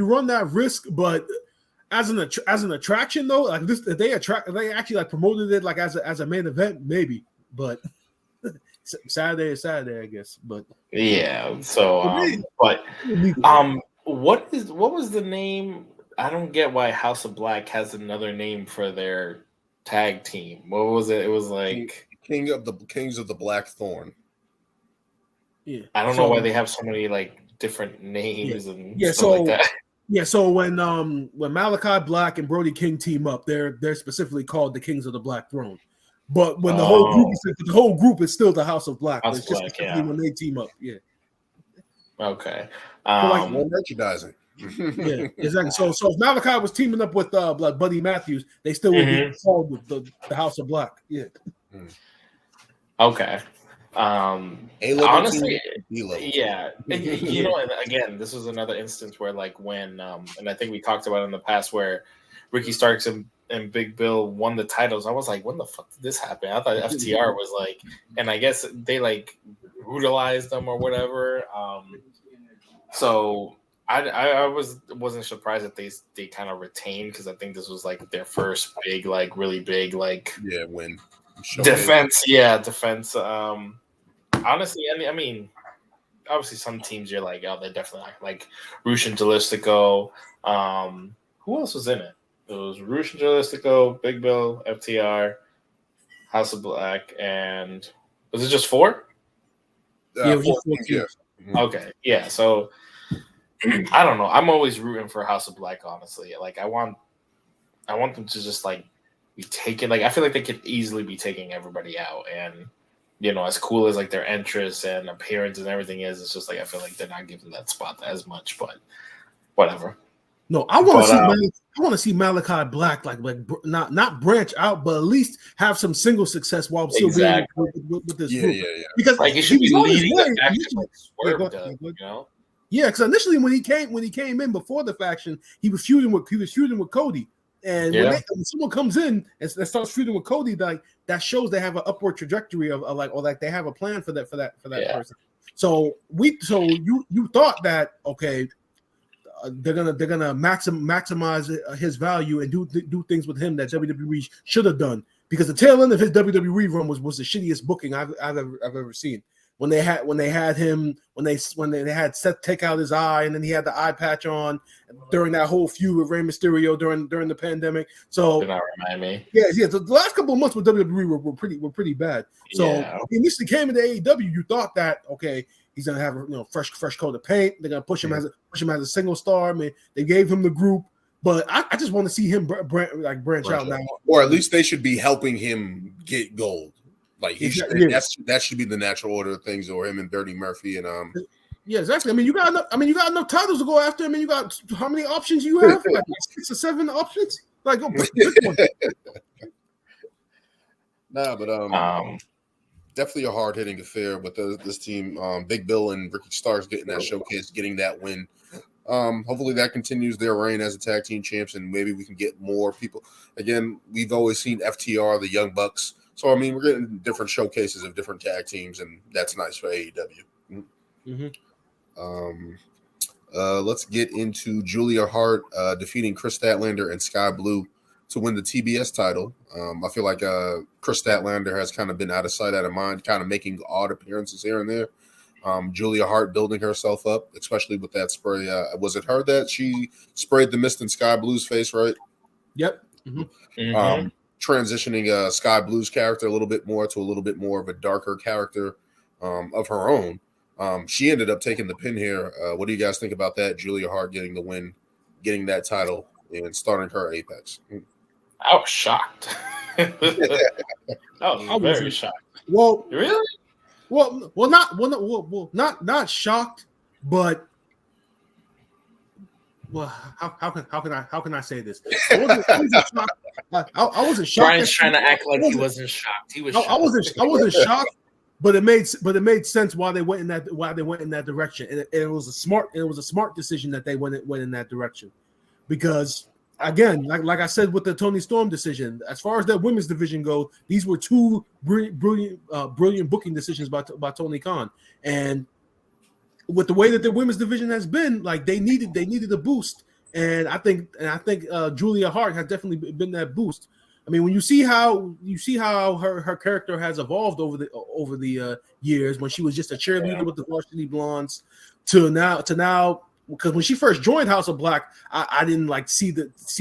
run that risk, but as an attraction though, like this, they actually like promoted it like as a main event, maybe, but Saturday is Saturday, I guess. But yeah, so what was the name? I don't get why House of Black has another name for their tag team. What was it? It was like Kings of the Black Thorn. Yeah, I don't know why they have so many like different names and stuff like that. Yeah, so when Malakai Black and Brody King team up, they're specifically called the Kings of the Black Throne. But when the whole group is still the House of Black, House it's just Black, when they team up. Yeah. Okay. More merchandising. Yeah, exactly. So if Malakai was teaming up with like Buddy Matthews, they still would be called the House of Black. Yeah. Okay. Honestly, yeah. And, and again, this was another instance where like when and I think we talked about it in the past where Ricky Starks and Big Bill won the titles. I was like, when the fuck did this happen? I thought FTR was like, and I guess they like brutalized them or whatever. So I wasn't surprised that they kind of retained, because I think this was like their first big, like really big, like win. Defense. Defense. Honestly, I mean, obviously some teams you're like, oh, they're definitely like Rush and Dralístico. Who else was in it? It was Rush and Dralístico, Big Bill, FTR, House of Black, and was it just 4? 4 teams. Okay, yeah. So I don't know. I'm always rooting for House of Black, honestly. Like I want them to just like be taken. Like I feel like they could easily be taking everybody out, and as cool as like their entrance and appearance and everything is, it's just like I feel like they're not giving that spot as much. But whatever. No, I want to see Malakai Black like not branch out, but at least have some single success while still being with this group. Yeah. Because like he should be leading the faction like Swerve does, Yeah, because initially when he came in before the faction, he was feuding with Cody, and when someone comes in and starts feuding with Cody, like that shows they have an upward trajectory of like they have a plan for that person. So you thought that okay. They're gonna maximize his value and do things with him that WWE should have done, because the tail end of his WWE run was the shittiest booking I've ever seen. When they had Seth take out his eye and then he had the eye patch on during that whole feud with Rey Mysterio during the pandemic. So do not remind me. Yeah. The last couple of months with WWE were pretty bad. So he initially came into AEW, you thought that okay, he's gonna have fresh coat of paint. They're gonna push him as a single star. I mean, they gave him the group, but I just want to see him branch out now. Or at least they should be helping him get gold. Like that should be the natural order of things, or him and Dirty Murphy and Yeah, exactly. I mean, you got enough titles to go after. I mean, you got how many options you have? Like 6 or 7 options. Like, go pick one. Nah, but definitely a hard hitting affair with this team. Big Bill and Ricky Starks getting that showcase, getting that win. Hopefully that continues their reign as a tag team champs, and maybe we can get more people. Again, we've always seen FTR, the Young Bucks. So I mean, we're getting different showcases of different tag teams, and that's nice for AEW. Let's get into Julia Hart defeating Kris Statlander and Skye Blue to win the TBS title. I feel like Kris Statlander has kind of been out of sight, out of mind, kind of making odd appearances here and there. Julia Hart building herself up, especially with that spray. Was it her that she sprayed the mist in Skye Blue's face, right? Yep. Transitioning Skye Blue's character a little bit more of a darker character of her own. She ended up taking the pin here. What do you guys think about that? Julia Hart getting the win, getting that title, and starting her Apex. I was shocked. I was very shocked. Well, really? Well, not shocked, but well, how can I say this? I wasn't shocked. Brian's trying to act like he wasn't shocked. He was. Shocked. I wasn't shocked, but it made sense why they went in that direction, and it was a smart decision that they went in that direction, because again, like I said with the Toni Storm decision, as far as that women's division go, these were 2 brilliant booking decisions by Tony Khan, and with the way that the women's division has been, like they needed a boost, and I think Julia Hart has definitely been that boost. I mean, when you see how her character has evolved over the years, when she was just a cheerleader with the Varsity Blondes to now. Because when she first joined House of Black, I didn't like see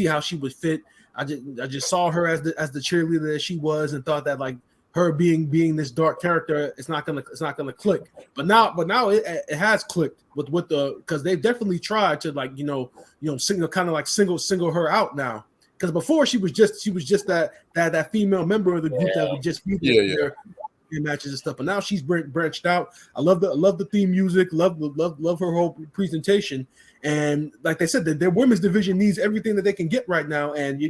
how she would fit. I just saw her as the cheerleader that she was, and thought that like her being this dark character, it's not gonna click. But now it has clicked with the, because they've definitely tried to like single her out now. Because before she was just that female member of the group that would just be there. Matches and stuff, but now she's branched out. I love the theme music, love her whole presentation, and like they said, their women's division needs everything that they can get right now, and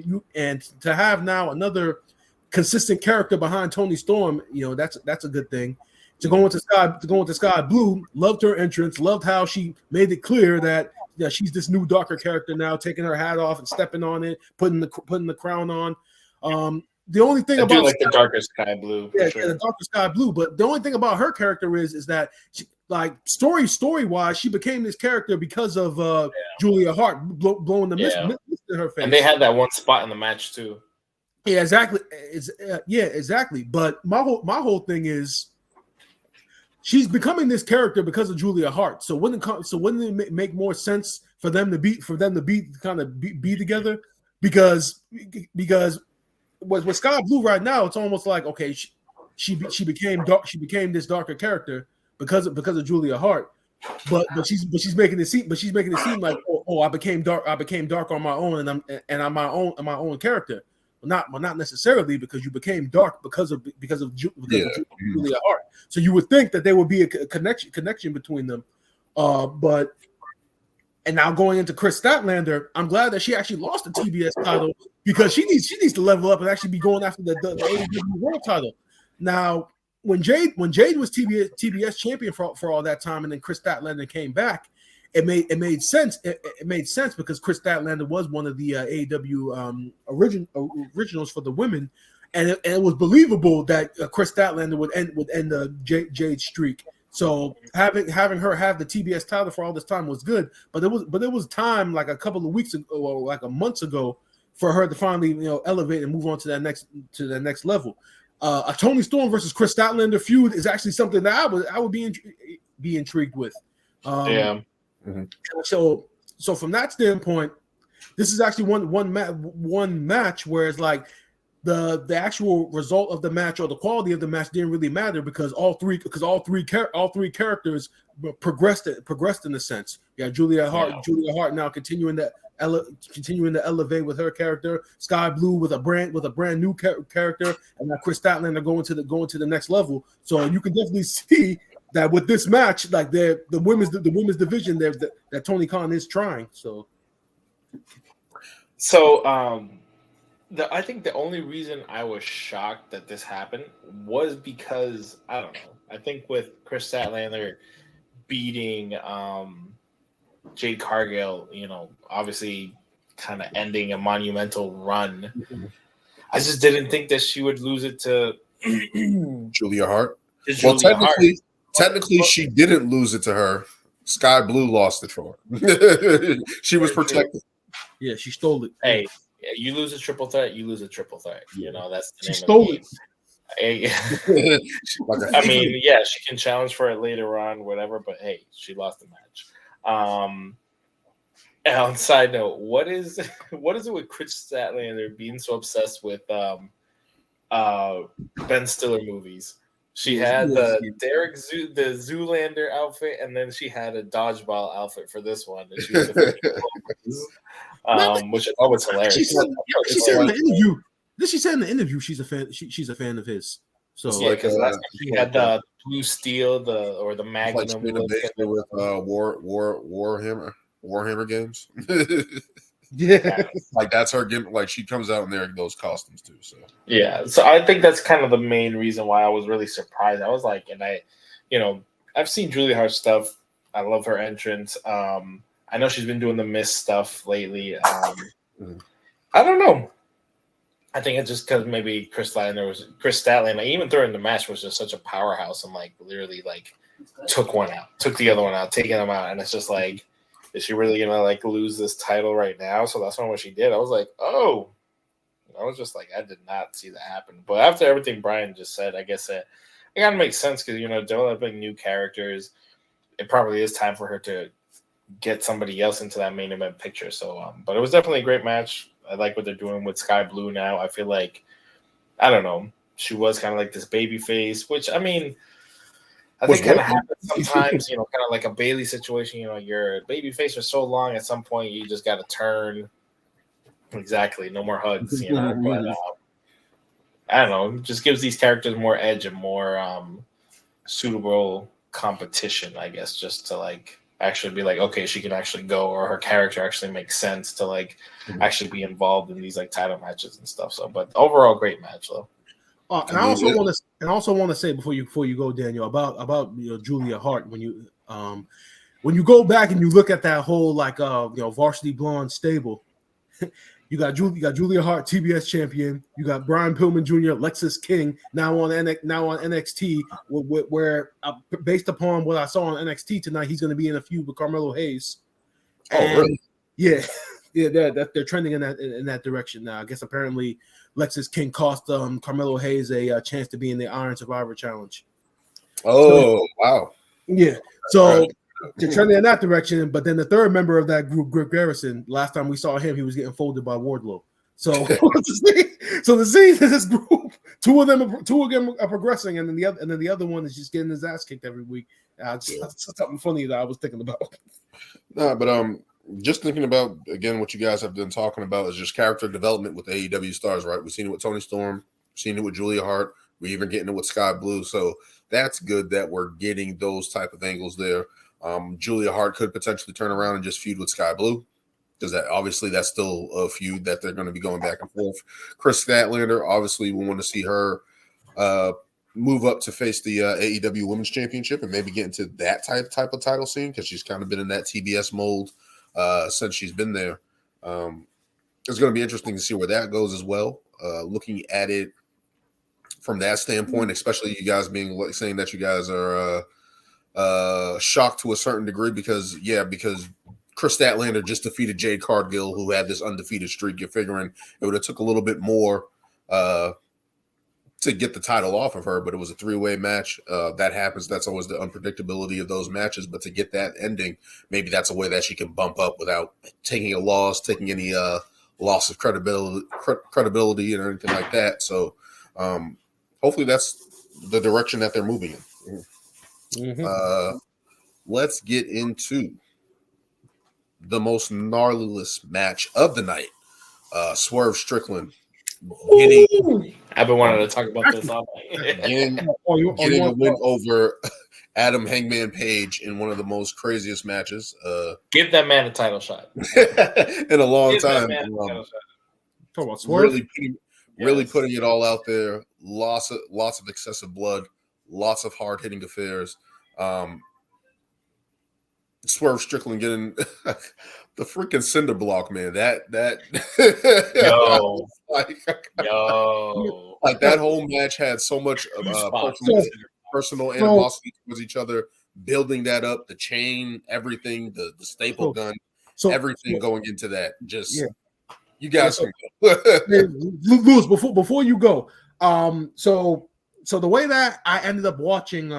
to have now another consistent character behind Toni Storm, that's a good thing. To go into Skye Blue, loved her entrance, loved how she made it clear that she's this new darker character now, taking her hat off and stepping on it, putting the crown on. The only thing I about do like the darker Skye Blue, the darker Skye Blue, but the only thing about her character is that she, like story wise, she became this character because of Julia Hart blowing the mist in her face, and they had that one spot in the match too. Yeah, exactly. Exactly. But my whole thing is she's becoming this character because of Julia Hart. So wouldn't it make more sense for them to be together? Because with Skye Blue right now, it's almost like, okay, she became this darker character because of Julia Hart, but she's making it seem like I became dark on my own, and I'm my own character. Not necessarily, because you became dark because of Julia Hart. So you would think that there would be a connection between them, but. And now going into Kris Statlander, I'm glad that she actually lost the TBS title, because she needs to level up and actually be going after the AEW World title. Now, when Jade was TBS champion for all that time, and then Kris Statlander came back, it made sense. It made sense because Kris Statlander was one of the AEW originals for the women, and it was believable that Kris Statlander would end the Jade streak. So having her have the TBS title for all this time was good, but there was time, like a couple of weeks ago, or like a month ago, for her to finally elevate and move on to the next level. A Toni Storm versus Kris Statlander feud is actually something that I would be intrigued with. So from that standpoint, this is actually one match where it's like the actual result of the match or the quality of the match didn't really matter, because all three characters progressed in a sense. Yeah, Julia Hart now continuing continuing to elevate with her character. Skye Blue with a brand new character, and now Kris Statlander going to the next level. So you can definitely see that with this match, like the women's division there that Tony Khan is trying. So I think the only reason I was shocked that this happened was because I don't know. I think with Kris Statlander beating Jade Cargill, obviously kind of ending a monumental run. I just didn't think that she would lose it to Julia Hart. Well, technically, she didn't lose it to her. Skye Blue lost it for her. She was protected. Yeah, she stole it. Hey, you lose a triple threat, you lose a triple threat. That's the name she stole it. I mean, yeah, she can challenge for it later on, whatever. But hey, she lost the match. And on side note, what is it with Kris Statlander being so obsessed with Ben Stiller movies? She had the Zoolander outfit, and then she had a dodgeball outfit for this one. And she was which I thought was hilarious. She said in the interview. She said in the interview she's a fan. She's a fan of his. So yeah, because last time she had the blue steel, the Magnum with Warhammer games. Yeah, like that's her gimmick. Like she comes out in those costumes too. So yeah, so I think that's kind of the main reason why I was really surprised. I was like, and I've seen Julia Hart stuff. I love her entrance. I know she's been doing the Miss stuff lately. I don't know. I think it's just because maybe Kris Statlander, even during the match, was just such a powerhouse and literally took one out, took the other one out, taking them out, and it's just like, is she really gonna lose this title right now? So that's not what she did. I was like, oh, I was just like, I did not see that happen. But after everything Brian just said, I guess it kind of makes sense because developing new characters, it probably is time for her to get somebody else into that main event picture. So, but it was definitely a great match. I like what they're doing with Skye Blue now. I feel like, I don't know, she was kind of like this baby face, which I mean, I think kind of happens sometimes, kind of like a Bailey situation. Your baby face for so long, at some point you just got to turn. Exactly, no more hugs. But I don't know, just gives these characters more edge and more suitable competition, I guess, just to actually be okay, she can actually go, or her character actually makes sense to actually be involved in these title matches and stuff. So, but overall, great match though. And I also want to say before you go, Daniel, about Julia Hart, when you go back and you look at that whole Varsity Blonde stable, you got Julia Hart, TBS champion. You got Brian Pillman Jr., Lexis King, now on NXT, where based upon what I saw on NXT tonight, he's going to be in a feud with Carmelo Hayes. Really? Yeah, they're trending in that direction now. I guess apparently Lexis King cost Carmelo Hayes a chance to be in the Iron Survivor Challenge. Oh, wow. Yeah. So they're trending in that direction, but then the third member of that group, Griff Garrison, last time we saw him, he was getting folded by Wardlow. So to see this group, two of them are progressing, and then the other one is just getting his ass kicked every week. That's something funny that I was thinking about. No, but just thinking about again what you guys have been talking about is just character development with AEW stars, right? We've seen it with Toni Storm, we've seen it with Julia Hart, we're even getting it with Skye Blue. So that's good that we're getting those type of angles there. Julia Hart could potentially turn around and just feud with Skye Blue, because that's still a feud that they're going to be going back and forth. Kris Statlander, obviously, we want to see her move up to face the AEW Women's Championship and maybe get into that type of title scene, because she's kind of been in that TBS mold since she's been there. It's going to be interesting to see where that goes as well. Looking at it from that standpoint, especially you guys being saying that you guys are shocked to a certain degree because Kris Statlander just defeated Jade Cargill, who had this undefeated streak. You're figuring it would have took a little bit more to get the title off of her, but it was a three-way match. That happens. That's always the unpredictability of those matches. But to get that ending, maybe that's a way that she can bump up without taking a loss, taking any loss of credibility or anything like that. So hopefully that's the direction that they're moving in. Let's get into the most gnarliest match of the night. Swerve Strickland I've been wanting to talk about this all night. getting a win over Adam Hangman Page in one of the most craziest matches. Give that man a title shot in a long time. Talk about Swerve. Really putting it all out there. Lots of excessive blood. Lots of hard hitting affairs. Swerve Strickland getting the freaking cinder block, man. That like that whole match had so much personal animosity towards each other. Building that up, the chain, everything, the staple gun, everything going into that. You guys can go. Lewis, before you go, so the way that I ended up watching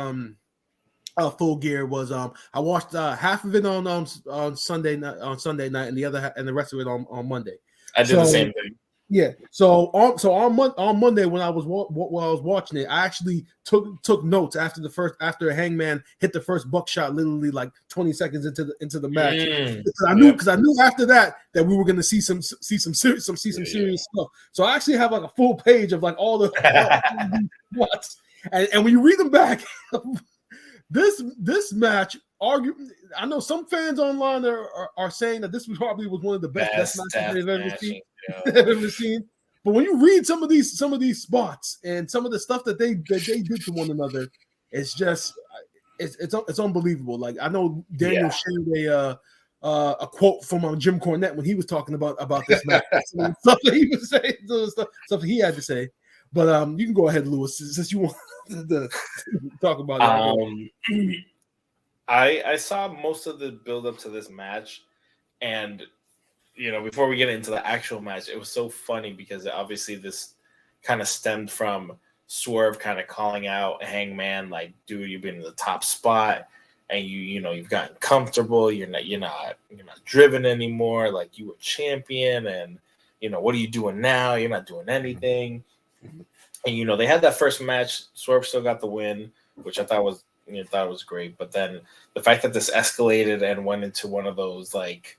Full Gear was I watched half of it on Sunday night, and the rest of it on Monday. I did the same thing. Yeah. So on Monday when I was watching it, I actually took notes after Hangman hit the first buckshot, literally like 20 seconds into the match. Because I knew after that we were going to see some serious stuff. So I actually have like a full page of like all the spots, and when you read them back. This match, I know some fans online are saying that this probably was one of the best matches they've ever seen. But when you read some of these spots and some of the stuff that they did to one another, it's just it's unbelievable. Like I know Daniel shared a quote from Jim Cornette when he was talking about this match, stuff that he was saying, stuff he had to say. But you can go ahead, Lewis, since you want to talk about that. I saw most of the build up to this match, and before we get into the actual match, it was so funny because obviously this kind of stemmed from Swerve kind of calling out Hangman, like, dude, you've been in the top spot, and you've gotten comfortable. You're not driven anymore. Like you were champion, and what are you doing now? You're not doing anything. And they had that first match. Swerve still got the win, which I thought was great. But then the fact that this escalated and went into one of those feuds,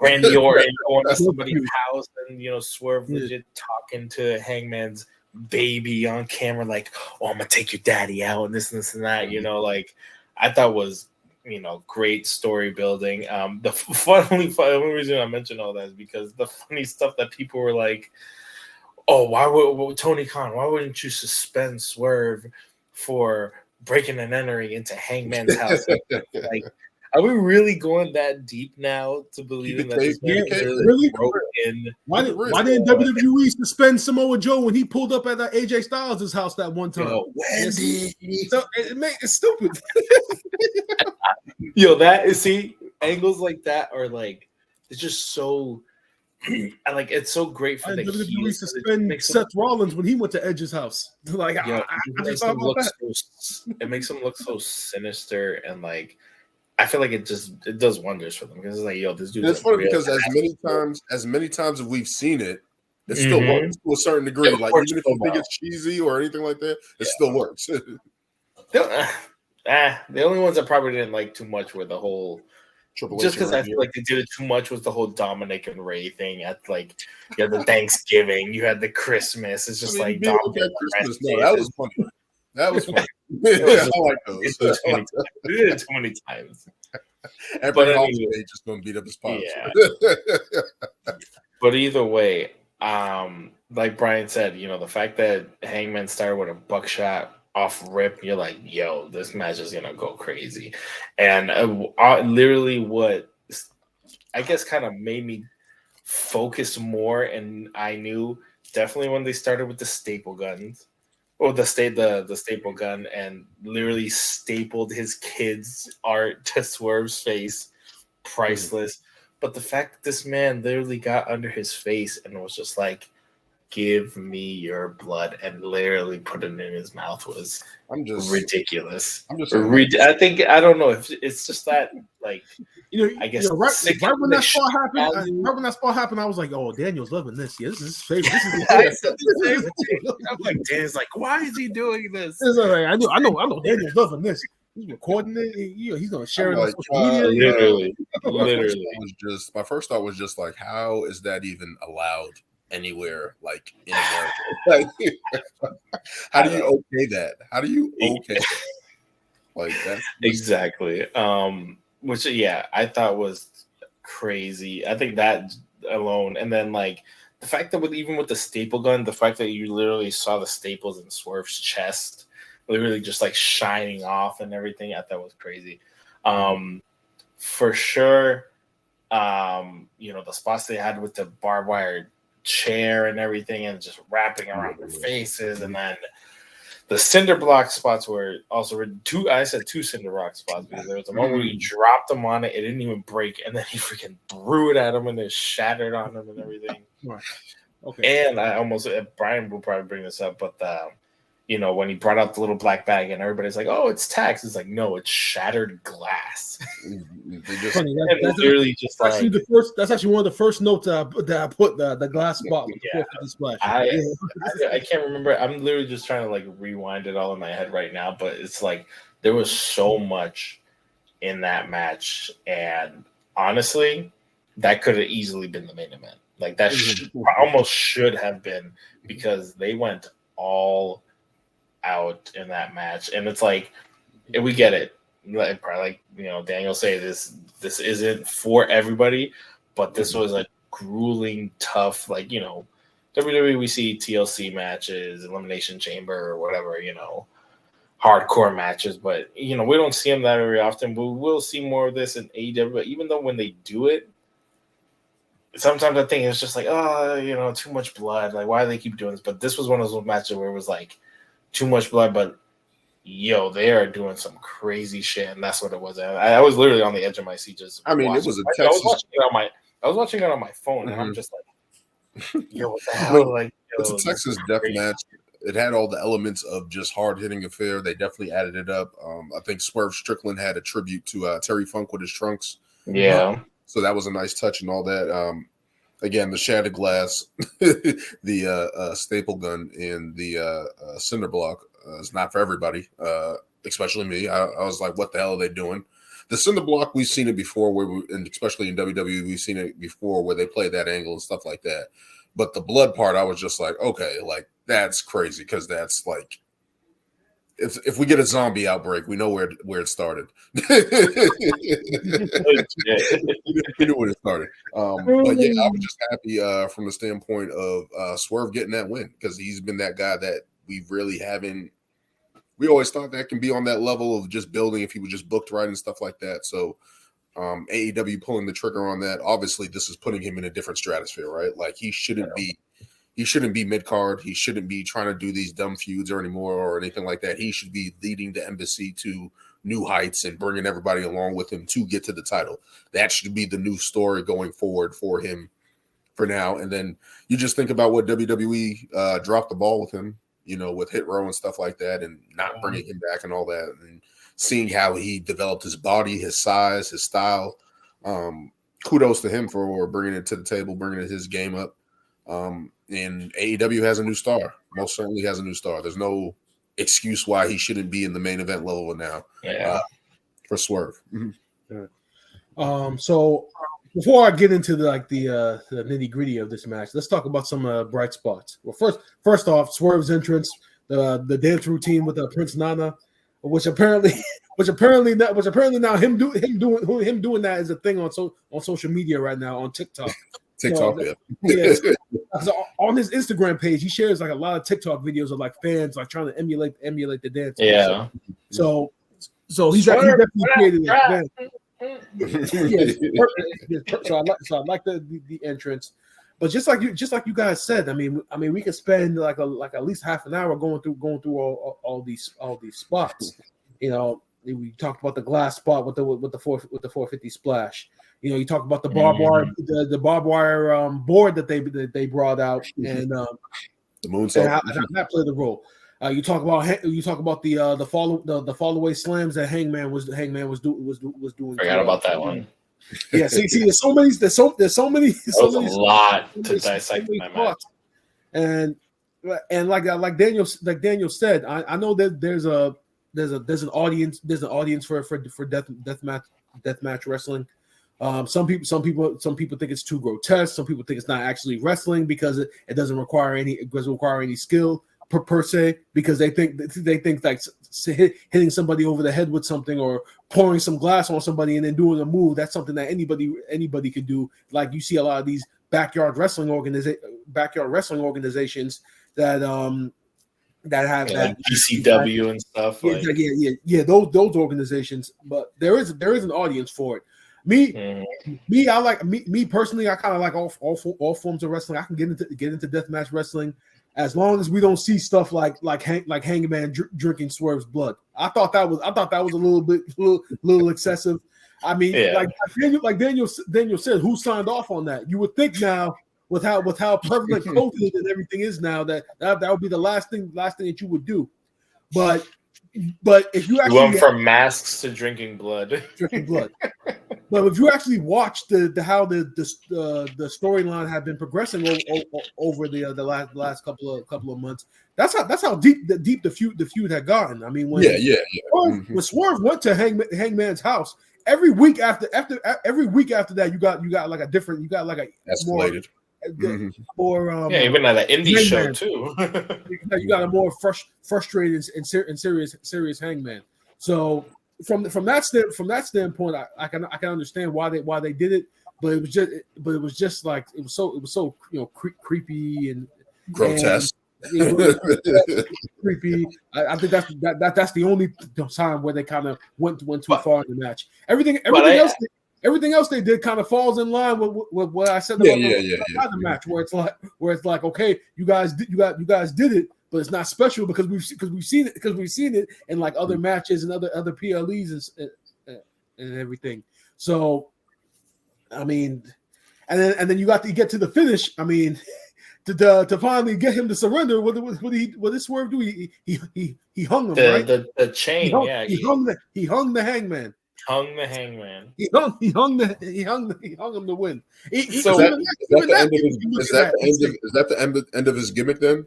Randy Orton going to somebody's house, and Swerve legit talking to Hangman's baby on camera, like, "Oh, I'm gonna take your daddy out," and this and that. Like I thought was great story building. The only reason I mentioned all that is because the funny stuff that people were like, "Oh, why would Tony Khan? Why wouldn't you suspend Swerve for breaking and entering into Hangman's house?" Like, are we really going that deep now to believe that this man really broke in? Why didn't WWE suspend Samoa Joe when he pulled up at AJ Styles' house that one time? It's stupid. Angles like that are like, it's just so. It's so great for the WWE suspend Seth Rollins when he went to Edge's house. Like, it makes him look so sinister, and like I feel like it does wonders for them because it's like, this dude. It's funny because as many times as we've seen it, it still works to a certain degree. Like even if you think it's cheesy or anything like that, it still works. The only ones I probably didn't like too much were the whole. Just because I feel like they did it too much was the whole Dominic and Ray thing at you had the Thanksgiving, you had the Christmas. It's just Dominic. No, that was funny. That was funny. I like those. We did it too many times. Every holiday just gonna beat up his pops. Yeah. But either way, like Brian said, the fact that Hangman started with a buckshot off rip, you're like, yo, this match is gonna go crazy. And literally what I guess kind of made me focus more, and I knew definitely when they started with the staple guns or the staple gun and literally stapled his kid's art to Swerve's face, priceless. But the fact that this man literally got under his face and was just like, "Give me your blood," and literally put it in his mouth was ridiculous. I don't know if it's just that, like, I guess right when that spot happened, I was like, "Oh, Daniel's loving this. Yeah, this is his favorite." This is I'm like, Dan's like, "Why is he doing this?" It's all right. I know Daniel's loving this. He's recording it. He's gonna share it I'm on like, social media. Literally. My first thought was just like, how is that even allowed anywhere like in America? Like, how do you okay that? How do you okay that? Like that's exactly. Which I thought was crazy. I think that alone, and then like the fact that even with the staple gun, the fact that you literally saw the staples in Swerve's chest, literally just like shining off and everything, I thought was crazy. For sure. The spots they had with the barbed wire chair and everything, and just wrapping around their faces, and then the cinder block spots were also two. I said two cinder block spots because there was a moment where he dropped them on it, it didn't even break, and then he freaking threw it at him, and it shattered on him and everything. Right. Okay. And I almost Brian will probably bring this up, but when he brought out the little black bag and everybody's like, "Oh, it's tax." It's like, no, it's shattered glass. Funny, that's literally just actually like that's actually one of the first notes that I put the glass spot with the 450 splash. I can't remember. I'm literally just trying to like rewind it all in my head right now, but it's like there was so much in that match, and honestly, that could have easily been the main event. Like that almost should have been, because they went all out in that match, and it's like, and we get it, probably like Daniel say, this isn't for everybody, but this was a grueling, tough, like WWE, we see TLC matches, Elimination Chamber or whatever, hardcore matches, but we don't see them that very often. But we'll see more of this in AEW. But even though when they do it, sometimes I think it's just like, too much blood, like why do they keep doing this? But this was one of those matches where it was like too much blood, but they are doing some crazy shit, and that's what it was. I was literally on the edge of my seat just watching. It was a Texas. I was watching it on my phone, and I'm just like, what the hell? Like, it's a Texas death match. It had all the elements of just hard hitting affair. They definitely added it up. I think Swerve Strickland had a tribute to Terry Funk with his trunks. Yeah. So that was a nice touch and all that. Again, the shattered glass, the staple gun, and the cinder block is not for everybody, especially me. I was like, what the hell are they doing? The cinder block, we've seen it before, and especially in WWE, we've seen it before where they play that angle and stuff like that. But the blood part, I was just like, okay, like that's crazy, because that's like, if we get a zombie outbreak, we know where it started. We knew where it started. But yeah, I was just happy from the standpoint of Swerve getting that win, because he's been that guy that we really haven't. We always thought that can be on that level of just building if he was just booked right and stuff like that. So AEW pulling the trigger on that. Obviously, this is putting him in a different stratosphere, right? Like he shouldn't be mid card. He shouldn't be trying to do these dumb feuds anymore or anything like that. He should be leading the embassy to new heights and bringing everybody along with him to get to the title. That should be the new story going forward for him for now. And then you just think about what WWE dropped the ball with him, with Hit Row and stuff like that, and not bringing him back and all that, and seeing how he developed his body, his size, his style. Kudos to him for bringing it to the table, bringing his game up. And AEW has a new star. Most certainly has a new star. There's no excuse why he shouldn't be in the main event level now. For Swerve. Mm-hmm. So before I get into the nitty gritty of this match, let's talk about some bright spots. Well, first off, Swerve's entrance, the dance routine with Prince Nana, which apparently now him doing that is a thing on social media right now on TikTok. TikTok, So on his Instagram page, he shares like a lot of TikTok videos of like fans like trying to emulate the dance. Yeah. So he's definitely created that. So I like the entrance, but just like you guys said, I mean we could spend like at least half an hour going through all these spots. We talked about the glass spot with the 450 splash. You talk about the barbed wire, the barbed wire board that they brought out, and the moonsault that played the role. You talk about the fall away slams that Hangman was doing. Forgot about that one. Yeah, see, there's so many. There's so many. There's a lot to dissect in that match. And like Daniel said, I know that there's there's an audience for deathmatch wrestling. Some people think it's too grotesque. Some people think it's not actually wrestling because it doesn't require any skill per se, because they think like hitting somebody over the head with something or pouring some glass on somebody and then doing a move, that's something that anybody could do. Like you see a lot of these backyard wrestling organizations that have that, like GCW and stuff. Those organizations. But there is an audience for it. Me personally, I kind of like all forms of wrestling. I can get into deathmatch wrestling as long as we don't see stuff like Hangman drinking Swerve's blood. I thought that was a little excessive. I mean, like Daniel said, who signed off on that? You would think now with how prevalent COVID and everything is now that would be the last thing that you would do. But if you actually went from masks to drinking blood. But if you actually watch how the storyline had been progressing over the last couple of months, that's how deep the feud had gotten. I mean, when Swerve went to Hangman's house every week after that, you got like a different, escalated. More even at an indie show too. You got a more frustrated and serious Hangman. So from that standpoint, I can understand why they did it, but it was just like it was so creepy and grotesque. Creepy. I think that's the only time where they kind of went too far in the match. Everything else they did kind of falls in line with what I said about the match, where it's like okay, you guys did it, but it's not special because we've seen it in like other matches and other PLEs and everything. So, I mean, and then you get to the finish. I mean, to finally get him to surrender, what did Swerve do? He hung him, right? The chain, he hung the Hangman. Hung the Hangman. He hung him to win. Is that the end of his gimmick then?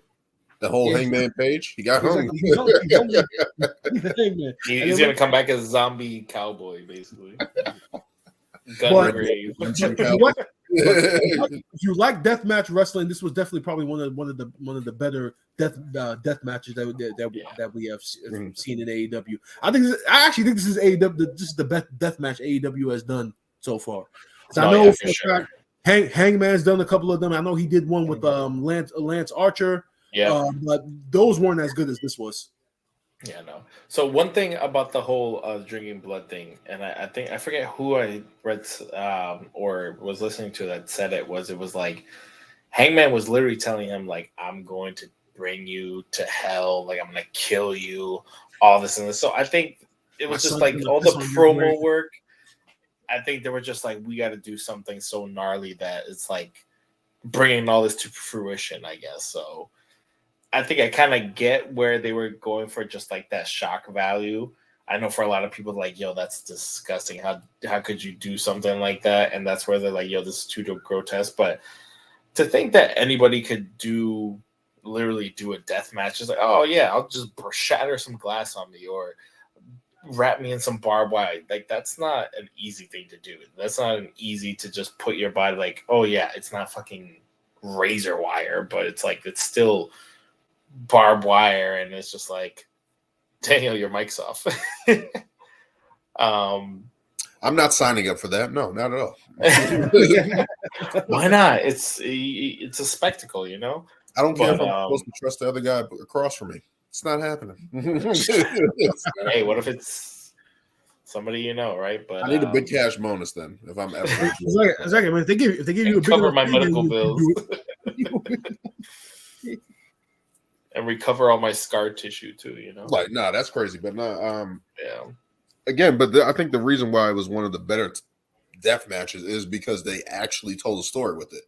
The whole Hangman page? He got hung. He's going to come back as a zombie cowboy, basically. Gun grave. If you like deathmatch wrestling, this was definitely probably one of the better death matches that we have seen in AEW. I actually think this is AEW. This is the best death match AEW has done so far. I know for sure. Hangman's done a couple of them. I know he did one with Lance Archer. Yeah, but those weren't as good as this was. Yeah, no. So one thing about the whole drinking blood thing, and I think I forget who I read or was listening to that said it was like Hangman was literally telling him like, I'm going to bring you to hell, like I'm gonna kill you, all this and this. So I think it was just like all the promo work. I think they were just like, we got to do something so gnarly that it's like bringing all this to fruition, I guess. So I think I kind of get where they were going for, just like that shock value. I know for a lot of people, like, yo, that's disgusting. How could you do something like that? And that's where they're like, yo, this is too grotesque. But to think that anybody could literally do a death match is like, oh yeah, I'll just shatter some glass on me or wrap me in some barbed wire. Like, that's not an easy thing to do. That's not an easy to just put your body like, oh yeah, it's not fucking razor wire, but it's like, it's still barbed wire, and it's just like, Daniel, your mic's off. I'm not signing up for that. No, not at all. Why not? It's a spectacle, you know. I don't care if I'm supposed to trust the other guy across from me. It's not happening. Hey, what if it's somebody you know, right? But I need a big cash bonus then. If I'm ever exactly. If they give you a cover my medical bills. And recover all my scar tissue too, you know. Like, nah, that's crazy, but no, yeah. Again, but I think the reason why it was one of the better death matches is because they actually told a story with it,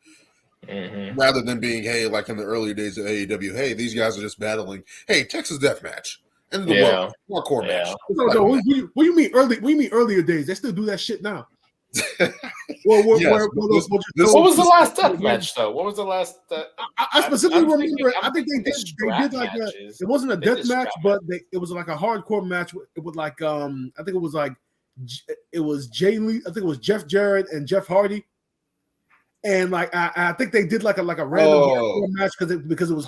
rather than being, hey, like in the earlier days of AEW, hey, these guys are just battling, hey, Texas death match, and the hardcore match. No, what do you mean early? We mean earlier days. They still do that shit now. Well, Yes, what was the last death match though? What was the last? I specifically remember. I think they did. They did like matches. it wasn't a death match, but it was like a hardcore match. It was like I think it was like it was Jay Lee. I think it was Jeff Jarrett and Jeff Hardy. And like I think they did like a random hardcore match because it was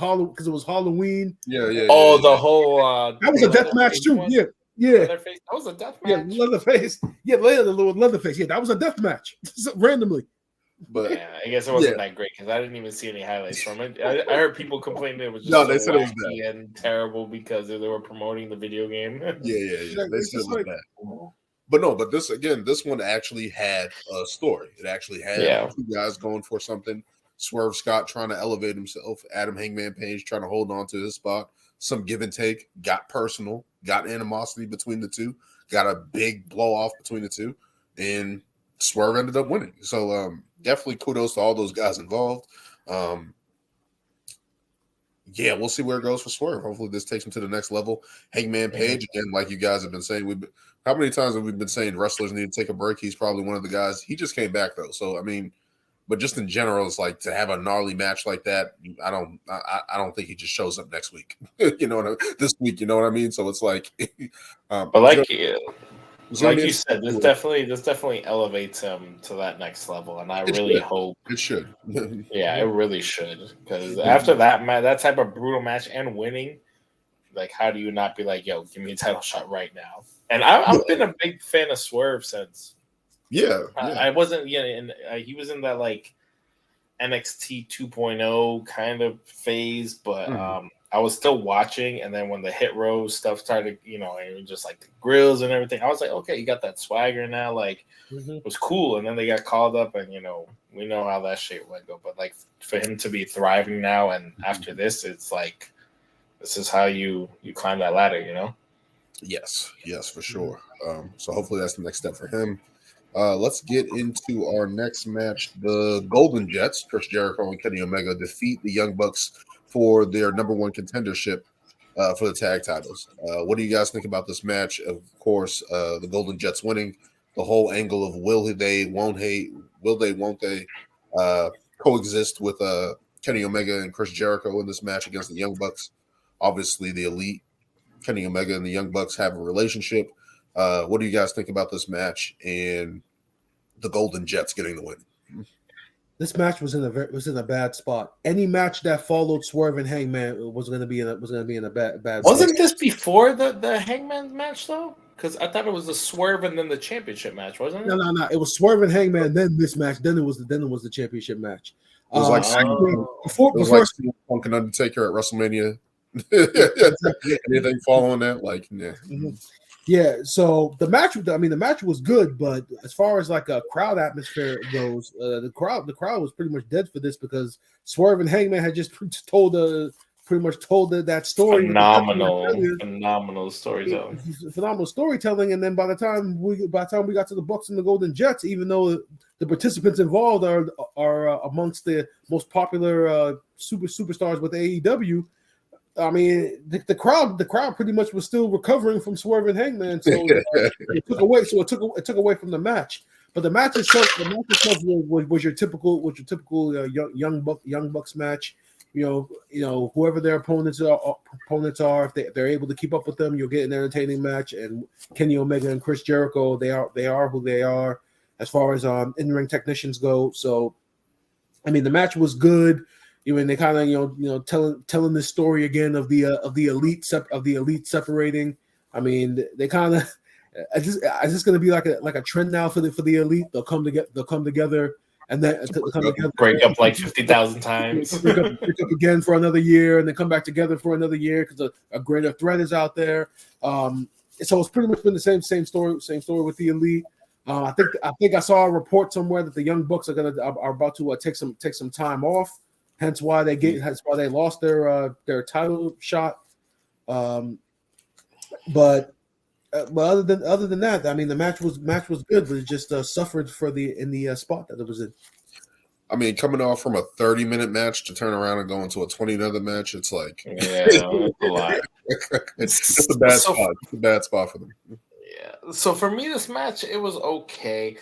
Halloween. Yeah. Oh, the whole that was a death match too. One? Yeah. Leatherface. That was a death match. Yeah, Leatherface. Yeah, Leatherface. Yeah, that was a death match randomly. But yeah, I guess it wasn't that great because I didn't even see any highlights from it. I heard people complaining it was just they said it was bad and terrible because they were promoting the video game. Yeah. They said it was bad. But this one actually had a story. It actually had two guys going for something. Swerve Scott trying to elevate himself. Adam Hangman Page trying to hold on to his spot. Some give and take. Got personal. Got animosity between the two. Got a big blow off between the two. And Swerve ended up winning. So definitely kudos to all those guys involved. We'll see where it goes for Swerve. Hopefully this takes him to the next level. Hangman Page, again, like you guys have been saying, how many times have we been saying wrestlers need to take a break? He's probably one of the guys. He just came back though. So I mean, but just in general, it's like to have a gnarly match like that. I don't think he just shows up next week. This week, you know what I mean? So it's like, but like you said, this definitely elevates him to that next level, and I really hope it should. It really should, because after that type of brutal match and winning, like, how do you not be like, yo, give me a title shot right now? And I've been a big fan of Swerve since. I wasn't. And he was in that like NXT 2.0 kind of phase, but I was still watching. And then when the Hit Row stuff started, and just like the grills and everything, I was like, okay, you got that swagger now. Like, it was cool. And then they got called up, and we know how that shit went go. But like for him to be thriving now, and after this, it's like this is how you climb that ladder, Yes, for sure. So hopefully that's the next step for him. Let's get into our next match. The Golden Jets, Chris Jericho and Kenny Omega, defeat the Young Bucks for their number one contendership for the tag titles. What do you guys think about this match? Of course, the Golden Jets winning. The whole angle of will they, won't they coexist with Kenny Omega and Chris Jericho in this match against the Young Bucks. Obviously, the Elite, Kenny Omega and the Young Bucks have a relationship. What do you guys think about this match and the Golden Jets getting the win? This match was in a bad spot. Any match that followed Swerve and Hangman was going to be in a bad. Wasn't this before the Hangman match though? Because I thought it was the Swerve and then the championship match, wasn't it? No. It was Swerve and Hangman, then this match, then it was the championship match. It was before Punk and Undertaker at WrestleMania. Anything following that, Yeah, so the match was good, but as far as like a crowd atmosphere goes, the crowd was pretty much dead for this because Swerve and Hangman had just told that story. Phenomenal storytelling. Phenomenal storytelling, and then by the time we got to the Bucks and the Golden Jets, even though the participants involved are amongst the most popular superstars with AEW. I mean, the crowd pretty much was still recovering from Swerve and Hangman, so it took away from the match. But the match itself was your typical young Bucks match. Whoever their opponents are, if they're able to keep up with them, you'll get an entertaining match. And Kenny Omega and Chris Jericho, they are who they are as far as in-ring technicians go. So, I mean, the match was good. Even they kind of telling this story again of the elite separating. I mean, they kind of is this going to be like a trend now for the elite? They'll come together and then break up like 50,000 times, break up again for another year, and then come back together for another year because a greater threat is out there. So it's pretty much been the same story with the elite. I think I saw a report somewhere that the Young Bucks are about to take some time off. Hence why they lost their title shot. But other than that, I mean, the match was good, but it just suffered in the spot that it was in. I mean, coming off from a 30-minute match to turn around and go into a 20-minute match, it's like it's a lot. It's a bad spot. It's a bad spot for them. Yeah. So for me, this match, it was okay.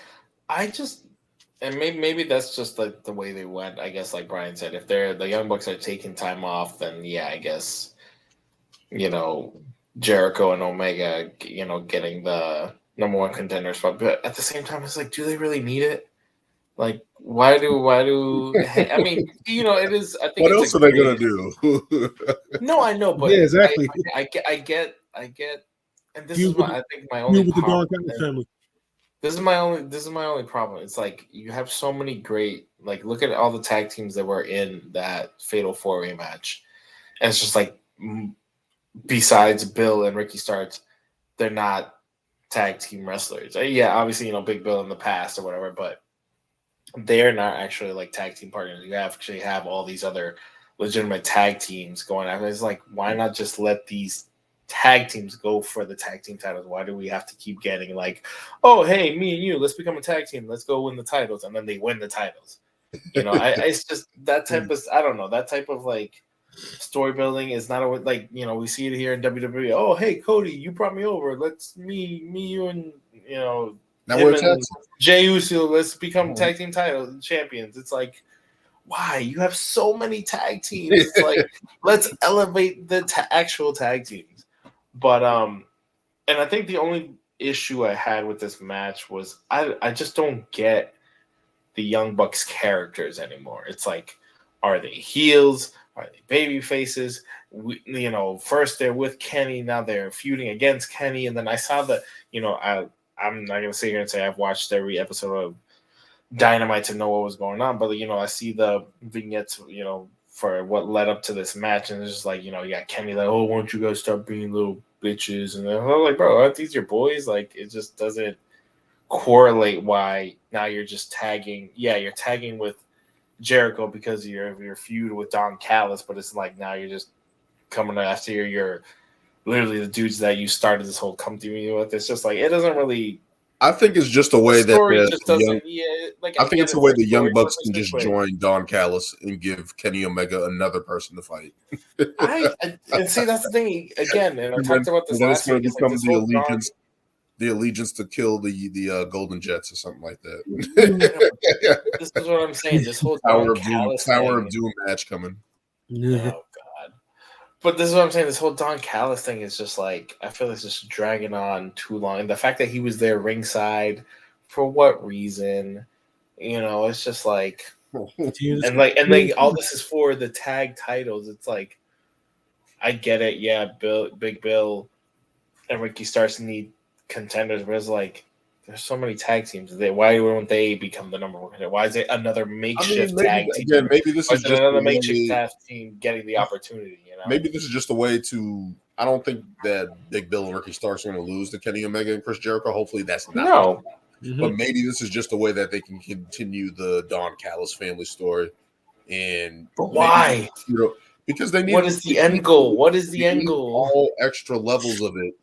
And maybe that's just like the way they went. I guess, like Brian said, if the Young Bucks are taking time off, then yeah, I guess, Jericho and Omega, getting the number one contender spot. But at the same time, it's like, do they really need it? Like, why do? I mean, it is. I think. What else are they gonna do? No, I know, but yeah, exactly. I get. And this is I think my only problem. This is my only problem. It's like you have so many great, like, look at all the tag teams that were in that Fatal 4-Way match, and it's just like, besides Bill and Ricky Starks, they're not tag team wrestlers. Yeah, obviously, Big Bill in the past or whatever, but they're not actually like tag team partners. You actually have all these other legitimate tag teams going after. It's like, why not just let these tag teams go for the tag team titles? Why do we have to keep getting like, oh, hey, me and you, let's become a tag team, let's go win the titles, and then they win the titles? It's just that type of, I don't know, that type of like story building is not like, we see it here in WWE. Oh, hey, Cody, you brought me over, let's me you and now we're tag Jey Uso, let's become tag team title champions. It's like, why? You have so many tag teams. It's like, let's elevate the actual tag teams. But and I think the only issue I had with this match was I just don't get the Young Bucks characters anymore. It's like, are they heels? Are they baby faces? First they're with Kenny, now they're feuding against Kenny, and then I saw that, I'm not gonna sit here and say I've watched every episode of Dynamite to know what was going on, but I see the vignettes, for what led up to this match, and it's just like, you got Kenny like, oh, why don't you guys stop being little bitches? And I'm like, bro, aren't these your boys? Like, it just doesn't correlate why now you're just tagging. Yeah, you're tagging with Jericho because of your feud with Don Callis, but it's like now you're just coming after you're literally the dudes that you started this whole company with. It's just like, it doesn't really. I think it's just a way that I think it's a way the Young Bucks can just join Don Callis and give Kenny Omega another person to fight. And see, that's the thing again. And I talked about this last week. It's like the allegiance to kill the Golden Jets or something like that. This is what I'm saying. This whole Tower of Doom match coming. Yeah. Oh God. But this is what I'm saying. This whole Don Callis thing is just like, I feel it's just dragging on too long. And the fact that he was there ringside, for what reason? It's just like, and all this is for the tag titles. It's like, I get it. Yeah, Big Bill and Ricky Starks need contenders, but it's like, there's so many tag teams. Why won't they become the number one contender? Why is it another makeshift tag team? Again, maybe this is just another makeshift tag team getting the opportunity. Maybe this is just a way to. I don't think that Big Bill and Ricky Starks are going to lose to Kenny Omega and Chris Jericho. Hopefully, that's not. No. But maybe this is just a way that they can continue the Don Callis family story. But why? Because they need. What is the end goal? What is the end goal? All extra levels of it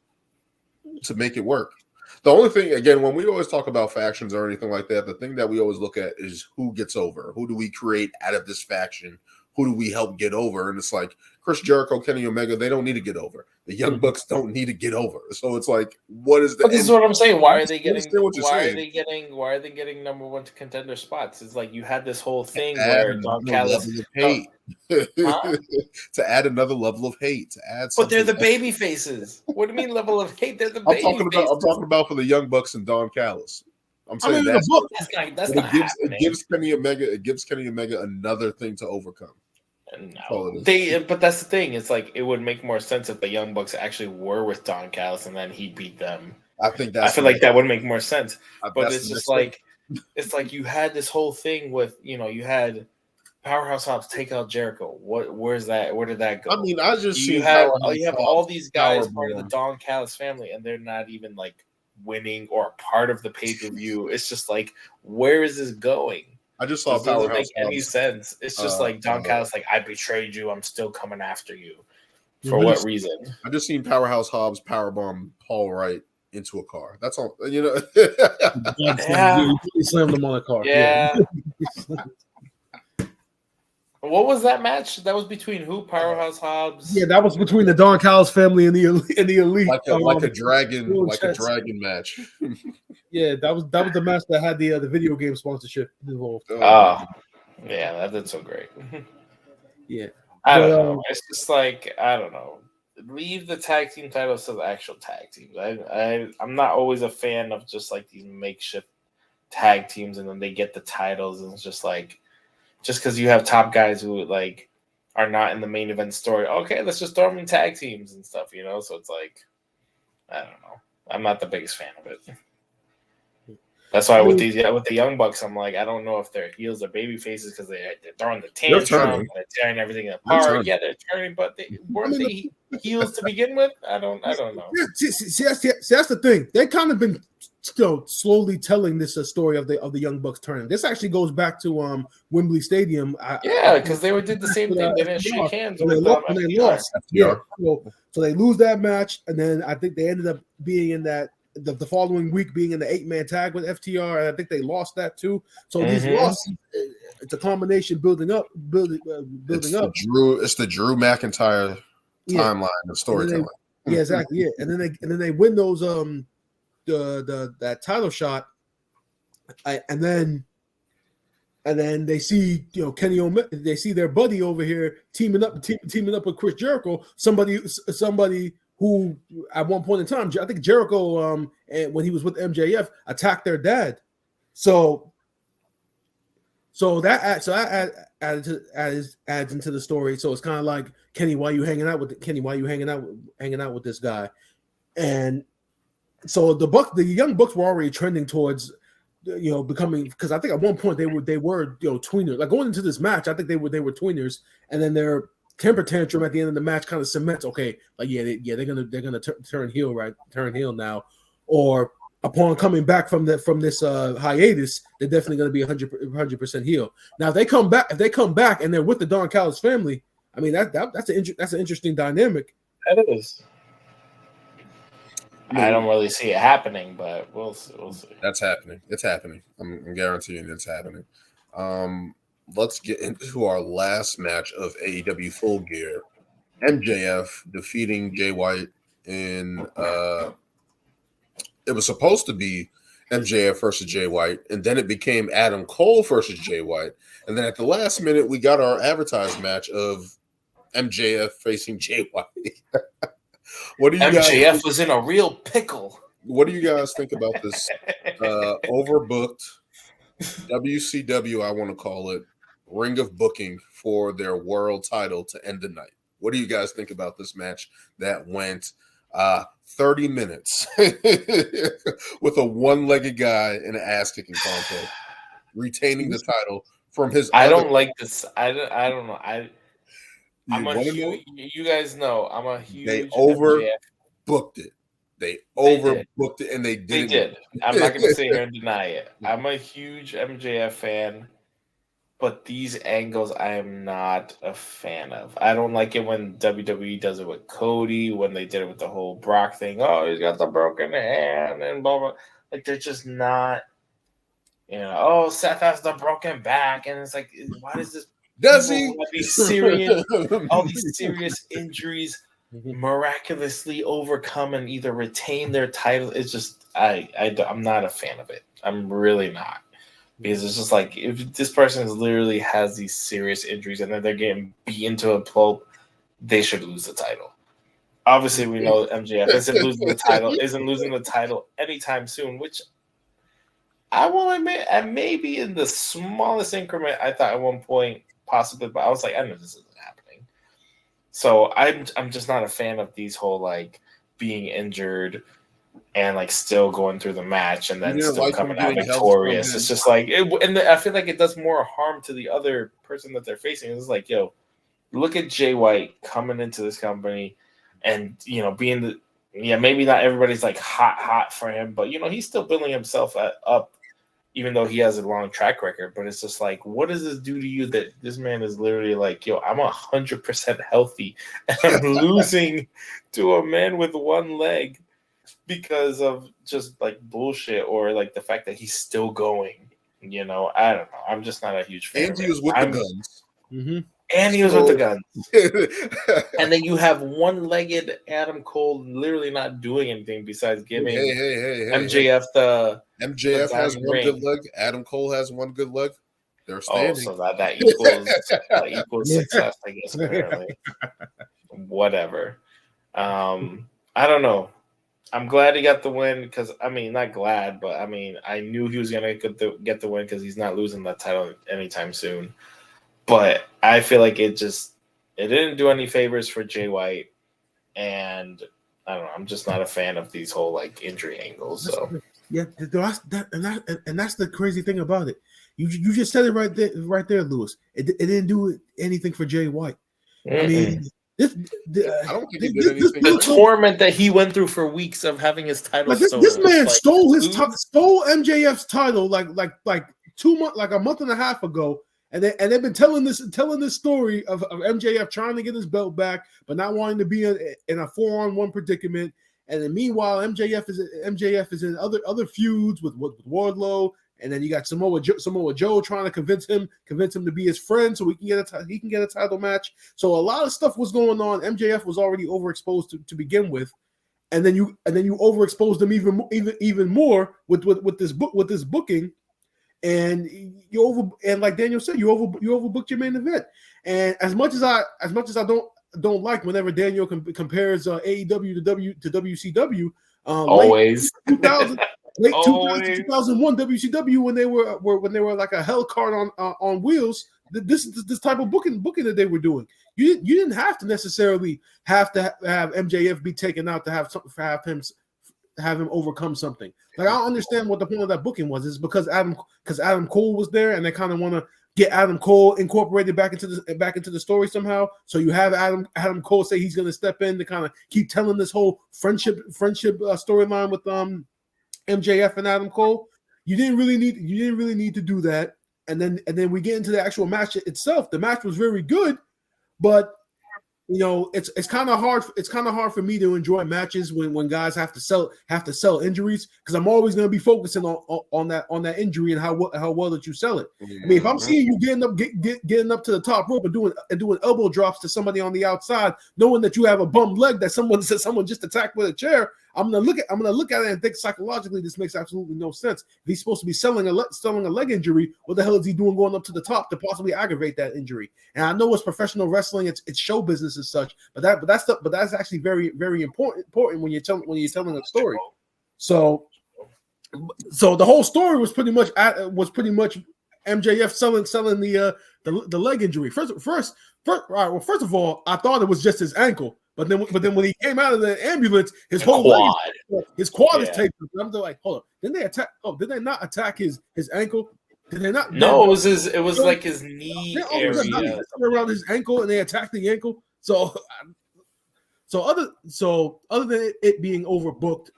to make it work. The only thing, again, when we always talk about factions or anything like that, the thing that we always look at is who gets over. Who do we create out of this faction? Who do we help get over? And it's like Chris Jericho, Kenny Omega, they don't need to get over. The Young Bucks don't need to get over. So it's like, what is the? But this is what I'm saying. Why are they getting? Why are they getting number one contender spots? It's like you had this whole thing where Don Callis to add another level of hate. But they're the baby faces. What do you mean level of hate? They're the baby faces. I'm talking about for the Young Bucks and Don Callis. I'm saying that's not it gives Kenny Omega another thing to overcome. No, but that's the thing. It's like, it would make more sense if the Young Bucks actually were with Don Callis and then he beat them. I feel like that would make more sense. But it's just like, it's like you had this whole thing with, you had Powerhouse Hobbs take out Jericho. Where's that? Where did that go? I mean, I just you have all these guys part of the Don Callis family, and they're not even like winning or part of the pay-per-view. It's just like, where is this going? I just saw Powerhouse. Doesn't make any sense. It's just like Don Callis, like, I betrayed you. I'm still coming after you. For what reason? I just seen Powerhouse Hobbs powerbomb Paul Wright into a car. That's all. Yeah. He slammed him on a car. Yeah. What was that match? That was between who? Powerhouse Hobbs? Yeah, that was between the Don Callis family and the Elite. Like a dragon match. Yeah, that was the match that had the video game sponsorship involved. Oh, yeah, that did so great. Yeah, I don't know. It's just like I don't know. Leave the tag team titles to the actual tag teams. I'm not always a fan of just like these makeshift tag teams, and then they get the titles, and it's just like just because you have top guys who like are not in the main event story. Okay, let's just throw them in tag teams and stuff, you know. So it's like I don't know. I'm not the biggest fan of it. That's why with the Young Bucks, I'm like, I don't know if they're heels or baby faces because they're throwing the tantrum, they're tearing everything apart. Yeah, they're turning, but weren't they heels to begin with? I don't know. Yeah, see, that's the thing. They kind of been slowly telling this story of the Young Bucks turning. This actually goes back to Wembley Stadium. Because they did the same thing. They didn't shake hands when they lost. Yeah, so they lose that match, and then I think they ended up being in that. The following week being in the 8-man tag with FTR, and I think they lost that too. So these losses, it's a combination building up. It's the Drew McIntyre timeline of storytelling. Exactly. Yeah, and then they win those that title shot, and then they see Kenny Omega. They see their buddy over here teaming up with Chris Jericho. Somebody who at one point in time, I think Jericho, when he was with MJF, attacked their dad. So that adds into the story. So it's kind of like, Kenny, why you hanging out with this guy? And so the Young Bucks were already trending towards becoming, because I think at one point they were tweeners. Like going into this match, I think they were tweeners, and then their temper tantrum at the end of the match kind of cements, okay, like they're gonna turn heel now, or upon coming back from this hiatus, they're definitely gonna be 100% heel. Now if they come back and they're with the Don Callis family, I mean that's an interesting dynamic. That is. I don't really see it happening, but we'll see. That's happening. It's happening. I'm guaranteeing it's happening. Let's get into our last match of AEW Full Gear. MJF defeating Jay White in it was supposed to be MJF versus Jay White, and then it became Adam Cole versus Jay White. And then at the last minute, we got our advertised match of MJF facing Jay White. What do you MJF was in a real pickle. What do you guys think about this overbooked WCW, I want to call it, ring of booking for their world title to end the night? What do you guys think about this match that went 30 minutes with a one-legged guy in an ass-kicking contest, retaining the title from his don't like this. I don't know. You guys know I'm a huge. They overbooked it. They overbooked it, and they didn't. They did. I'm not going to sit here and deny it. I'm a huge MJF fan, but these angles I am not a fan of. I don't like it when WWE does it with Cody, when they did it with the whole Brock thing. Oh, he's got the broken hand and blah, blah. Like, they're just not, oh, Seth has the broken back. And it's like, why does this? Does he? All these serious injuries miraculously overcome and either retain their title. It's just I'm not a fan of it. I'm really not, because it's just like, if this person literally has these serious injuries and then they're getting beaten to a pulp, they should lose the title. Obviously, we know MJF isn't losing the title anytime soon, which I will admit, and maybe in the smallest increment, I thought at one point possibly, but I was like, I know this isn't happening. So I'm just not a fan of these whole like being injured and like still going through the match and then still coming out victorious. It's just like and I feel like it does more harm to the other person that they're facing. It's like, look at Jay White coming into this company and being maybe not everybody's like hot for him, but he's still building himself up, even though he has a long track record. But it's just like, what does this do to you that this man is literally like, I'm 100% healthy and I'm losing to a man with one leg because of just like bullshit, or like the fact that he's still going. I don't know. I'm just not a huge fan. And he was with the Guns. Mm-hmm. And he was with the Gunn. And then you have one-legged Adam Cole literally not doing anything besides giving MJF the MJF has one good leg. Adam Cole has one good leg. They're standing. Oh, so that equals success, I guess, apparently. Whatever. I don't know. I'm glad he got the win because, I mean, not glad, but I mean, I knew he was going to get the win because he's not losing that title anytime soon. But I feel like it didn't do any favors for Jay White. And I don't know. I'm just not a fan of these whole like injury angles. So yeah, that's the crazy thing about it. You just said it right there, Lewis. It didn't do anything for Jay White. I mean, I don't think he did anything. The torment that he went through for weeks of having his title. This man stole MJF's title like 2 months, like a month and a half ago. And they've been telling this story of MJF trying to get his belt back, but not wanting to be in a 4-on-1 predicament. And then meanwhile, MJF is in other feuds with Wardlow, and then you got Samoa Joe trying to convince him to be his friend so he can get a title match. So a lot of stuff was going on. MJF was already overexposed to begin with, and then you overexposed him even more with this booking. And like Daniel said, you overbooked your main event. And as much as I don't like whenever Daniel compares AEW to WCW, always late 2001 WCW when they were like a hell cart on wheels. This type of booking that they were doing. You didn't have to necessarily have MJF be taken out to have him overcome something. Like, I don't understand what the point of that booking was. It's because Adam Cole was there, and they kind of want to get Adam Cole incorporated back into the story somehow. So you have Adam Cole say he's going to step in to kind of keep telling this whole friendship storyline with MJF and Adam Cole. You didn't really need to do that. And then we get into the actual match itself. The match was very good, but you know, it's kind of hard. It's kind of hard for me to enjoy matches when guys have to sell injuries, because I'm always going to be focusing on that injury and how well that you sell it. I mean, if I'm seeing you getting up to the top rope and doing elbow drops to somebody on the outside, knowing that you have a bum leg that someone just attacked with a chair, I'm gonna look at it and think psychologically this makes absolutely no sense. If he's supposed to be selling a leg injury, what the hell is he doing going up to the top to possibly aggravate that injury? And I know it's professional wrestling, it's show business as such, but that's actually very, very important when you're telling a story. So the whole story was pretty much MJF selling the leg injury. First of all, I thought it was just his ankle. But then when he came out of the ambulance, his whole quad is taped. I'm like, hold on, didn't they attack? Oh, did they not attack his ankle? Did they not? No, it was like his knee area around his ankle, and they attacked the ankle. So other than it being overbooked,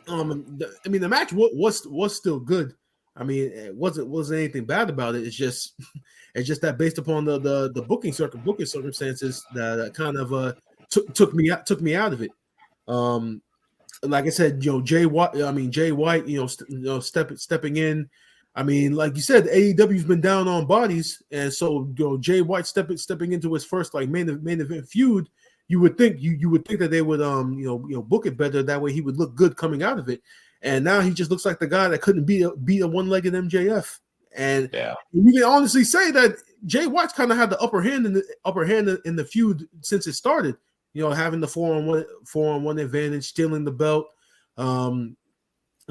I mean the match was still good. I mean, it wasn't anything bad about it. It's just that based upon the booking circumstances that kind of took me out of it. Like I said, you know, Jay White, you know, stepping in. I mean, like you said, AEW's been down on bodies, and so you know, Jay White stepping into his first like main event feud. You would think that they would you know book it better, that way he would look good coming out of it. And now he just looks like the guy that couldn't beat a one-legged MJF. And you can honestly say that Jay White's kind of had the upper hand in the feud since it started. You know, having the 4-on-1 advantage, stealing the belt.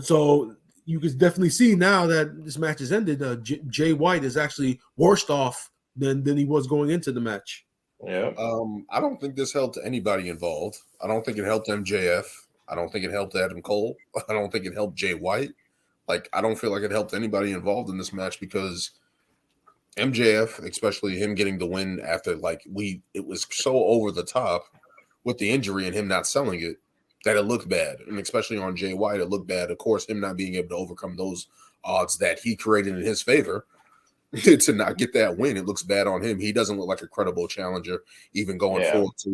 So you can definitely see now that this match has ended. Jay White is actually worse off than he was going into the match. Yeah. I don't think this helped anybody involved. I don't think it helped MJF. I don't think it helped Adam Cole. I don't think it helped Jay White. Like, I don't feel like it helped anybody involved in this match, because MJF, especially him getting the win after it was so over the top with the injury and him not selling it that it looked bad. And especially on Jay White, it looked bad. Of course, him not being able to overcome those odds that he created in his favor to not get that win, it looks bad on him. He doesn't look like a credible challenger even going forward. So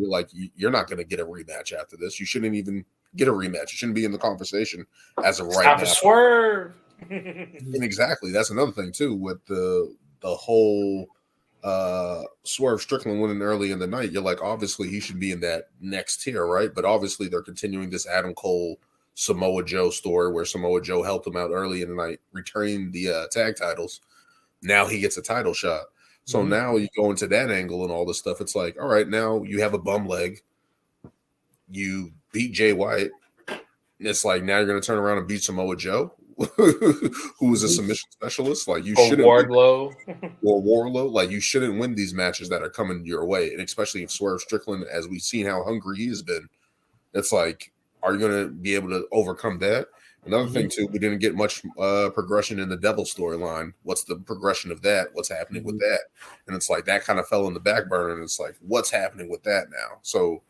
you're not going to get a rematch after this. You shouldn't even get a rematch. You shouldn't be in the conversation as of right now. Swerve. And exactly, that's another thing too with the whole Swerve Strickland winning early in the night, you're like, obviously he should be in that next tier, right? But obviously they're continuing this Adam Cole Samoa Joe story where Samoa Joe helped him out early in the night, returning the tag titles. Now he gets a title shot. So now you go into that angle and all this stuff. It's like, all right, now you have a bum leg. You beat Jay White. It's like now you're going to turn around and beat Samoa Joe, who is a submission specialist. Like you shouldn't. Wardlow. Or Wardlow. Like you shouldn't win these matches that are coming your way. And especially if Swerve Strickland, as we've seen how hungry he has been, it's like, are you going to be able to overcome that? Another thing, too, we didn't get much progression in the Devil storyline. What's the progression of that? What's happening with that? And it's like that kind of fell in the back burner. And it's like, what's happening with that now? So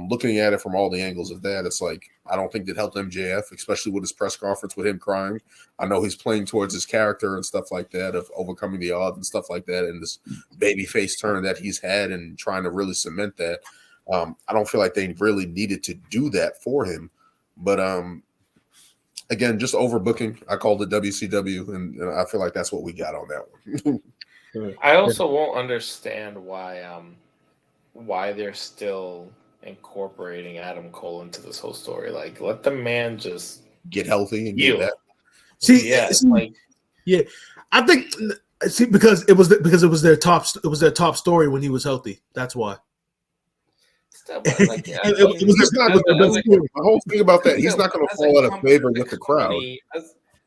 looking at it from all the angles of that, it's like, I don't think that helped MJF, especially with his press conference with him crying. I know he's playing towards his character and stuff like that of overcoming the odds and stuff like that. And this baby face turn that he's had and trying to really cement that. I don't feel like they really needed to do that for him. But again, just overbooking. I called it WCW, and I feel like that's what we got on that one. I also won't understand why they're still incorporating Adam Cole into this whole story. Like, let the man just get healthy and get that. I think because it was their top story when he was healthy. That's why. Like, the whole thing about that, he's not going to fall out of favor with the crowd.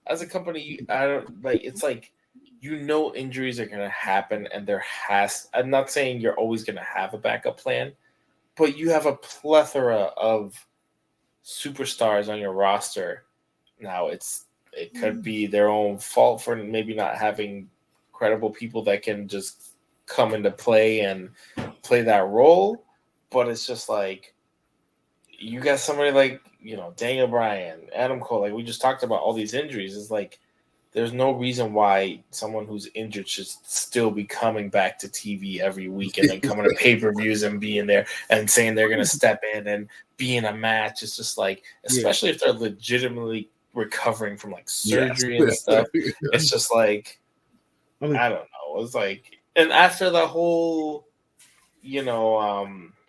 As a company, I don't like. It's like injuries are going to happen, and I'm not saying you're always going to have a backup plan, but you have a plethora of superstars on your roster. Now it could be their own fault for maybe not having credible people that can just come into play and play that role. But it's just like you got somebody like, Daniel Bryan, Adam Cole. Like we just talked about all these injuries. It's like there's no reason why someone who's injured should still be coming back to TV every week and then coming to pay-per-views and being there and saying they're going to step in and be in a match. It's just like, especially if they're legitimately recovering from like surgery and stuff. It's just like, I don't know. It's like, and after the whole,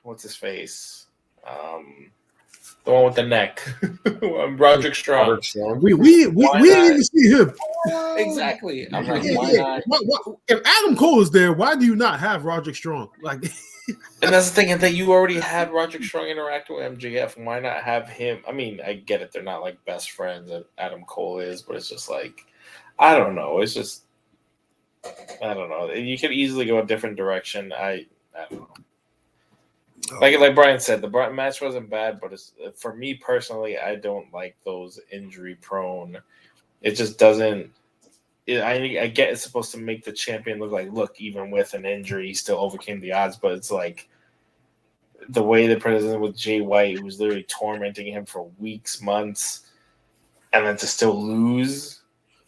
what's his face? The one with the neck. Roderick Strong. We didn't even see him. Exactly. I'm like, why not? If Adam Cole is there, why do you not have Roderick Strong? Like, and that's the thing, that you already had Roderick Strong interact with MJF. Why not have him? I mean, I get it. They're not like best friends, and Adam Cole is, but it's just like, I don't know. It's just, I don't know. You could easily go a different direction. I don't know. Like Brian said, the match wasn't bad, but for me personally, I don't like those injury prone. It just doesn't. I get it's supposed to make the champion look, even with an injury, he still overcame the odds. But it's like the way they presented with Jay White, who was literally tormenting him for weeks, months, and then to still lose.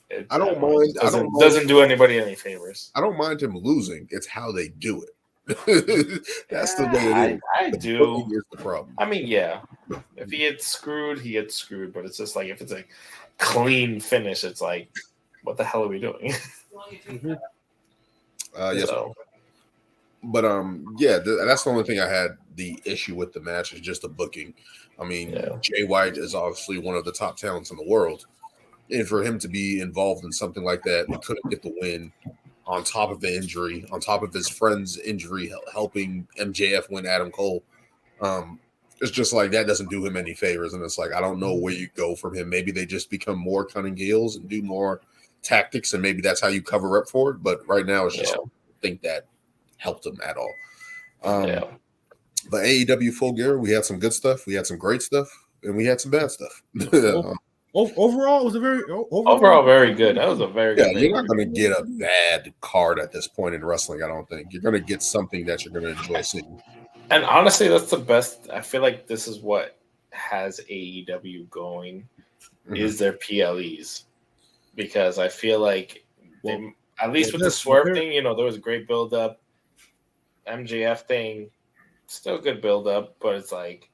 It doesn't do anybody any favors. I don't mind him losing. It's how they do it. That's the way it is. I do. Here's the problem. I mean, yeah. If he gets screwed, he gets screwed. But it's just like if it's a clean finish, it's like, what the hell are we doing? Yes. So. But that's the only thing I had the issue with the match is just the booking. I mean, Jay White is obviously one of the top talents in the world, and for him to be involved in something like that, he couldn't get the win. On top of the injury, on top of his friend's injury, helping MJF win Adam Cole. It's just like that doesn't do him any favors. And it's like, I don't know where you go from him. Maybe they just become more cunning heels and do more tactics, and maybe that's how you cover up for it. But right now, it's just I don't think that helped him at all. But AEW Full Gear, we had some good stuff. We had some great stuff, and we had some bad stuff. Overall, it was very good. That was a very good. You're not going to get a bad card at this point in wrestling. I don't think you're going to get something that you're going to enjoy seeing. And honestly, that's the best. I feel like this is what has AEW going is their PLEs, because I feel like at least with the Swerve thing, there was a great build up. MJF thing, still good build up, but it's like.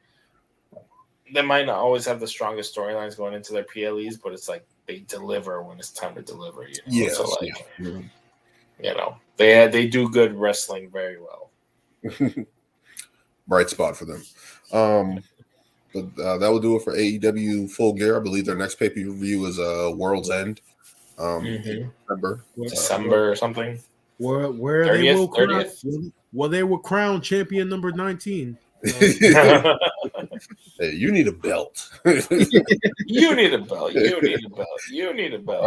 They might not always have the strongest storylines going into their PLEs, but it's like they deliver when it's time to deliver. you know, they do good wrestling very well. Bright spot for them. But that will do it for AEW Full Gear. I believe their next pay-per-view is World's End. In December or something. Where 30th, they will 30th? they were crowned champion number 19. Hey, you need a belt. You need a belt. You need a belt. You need a belt.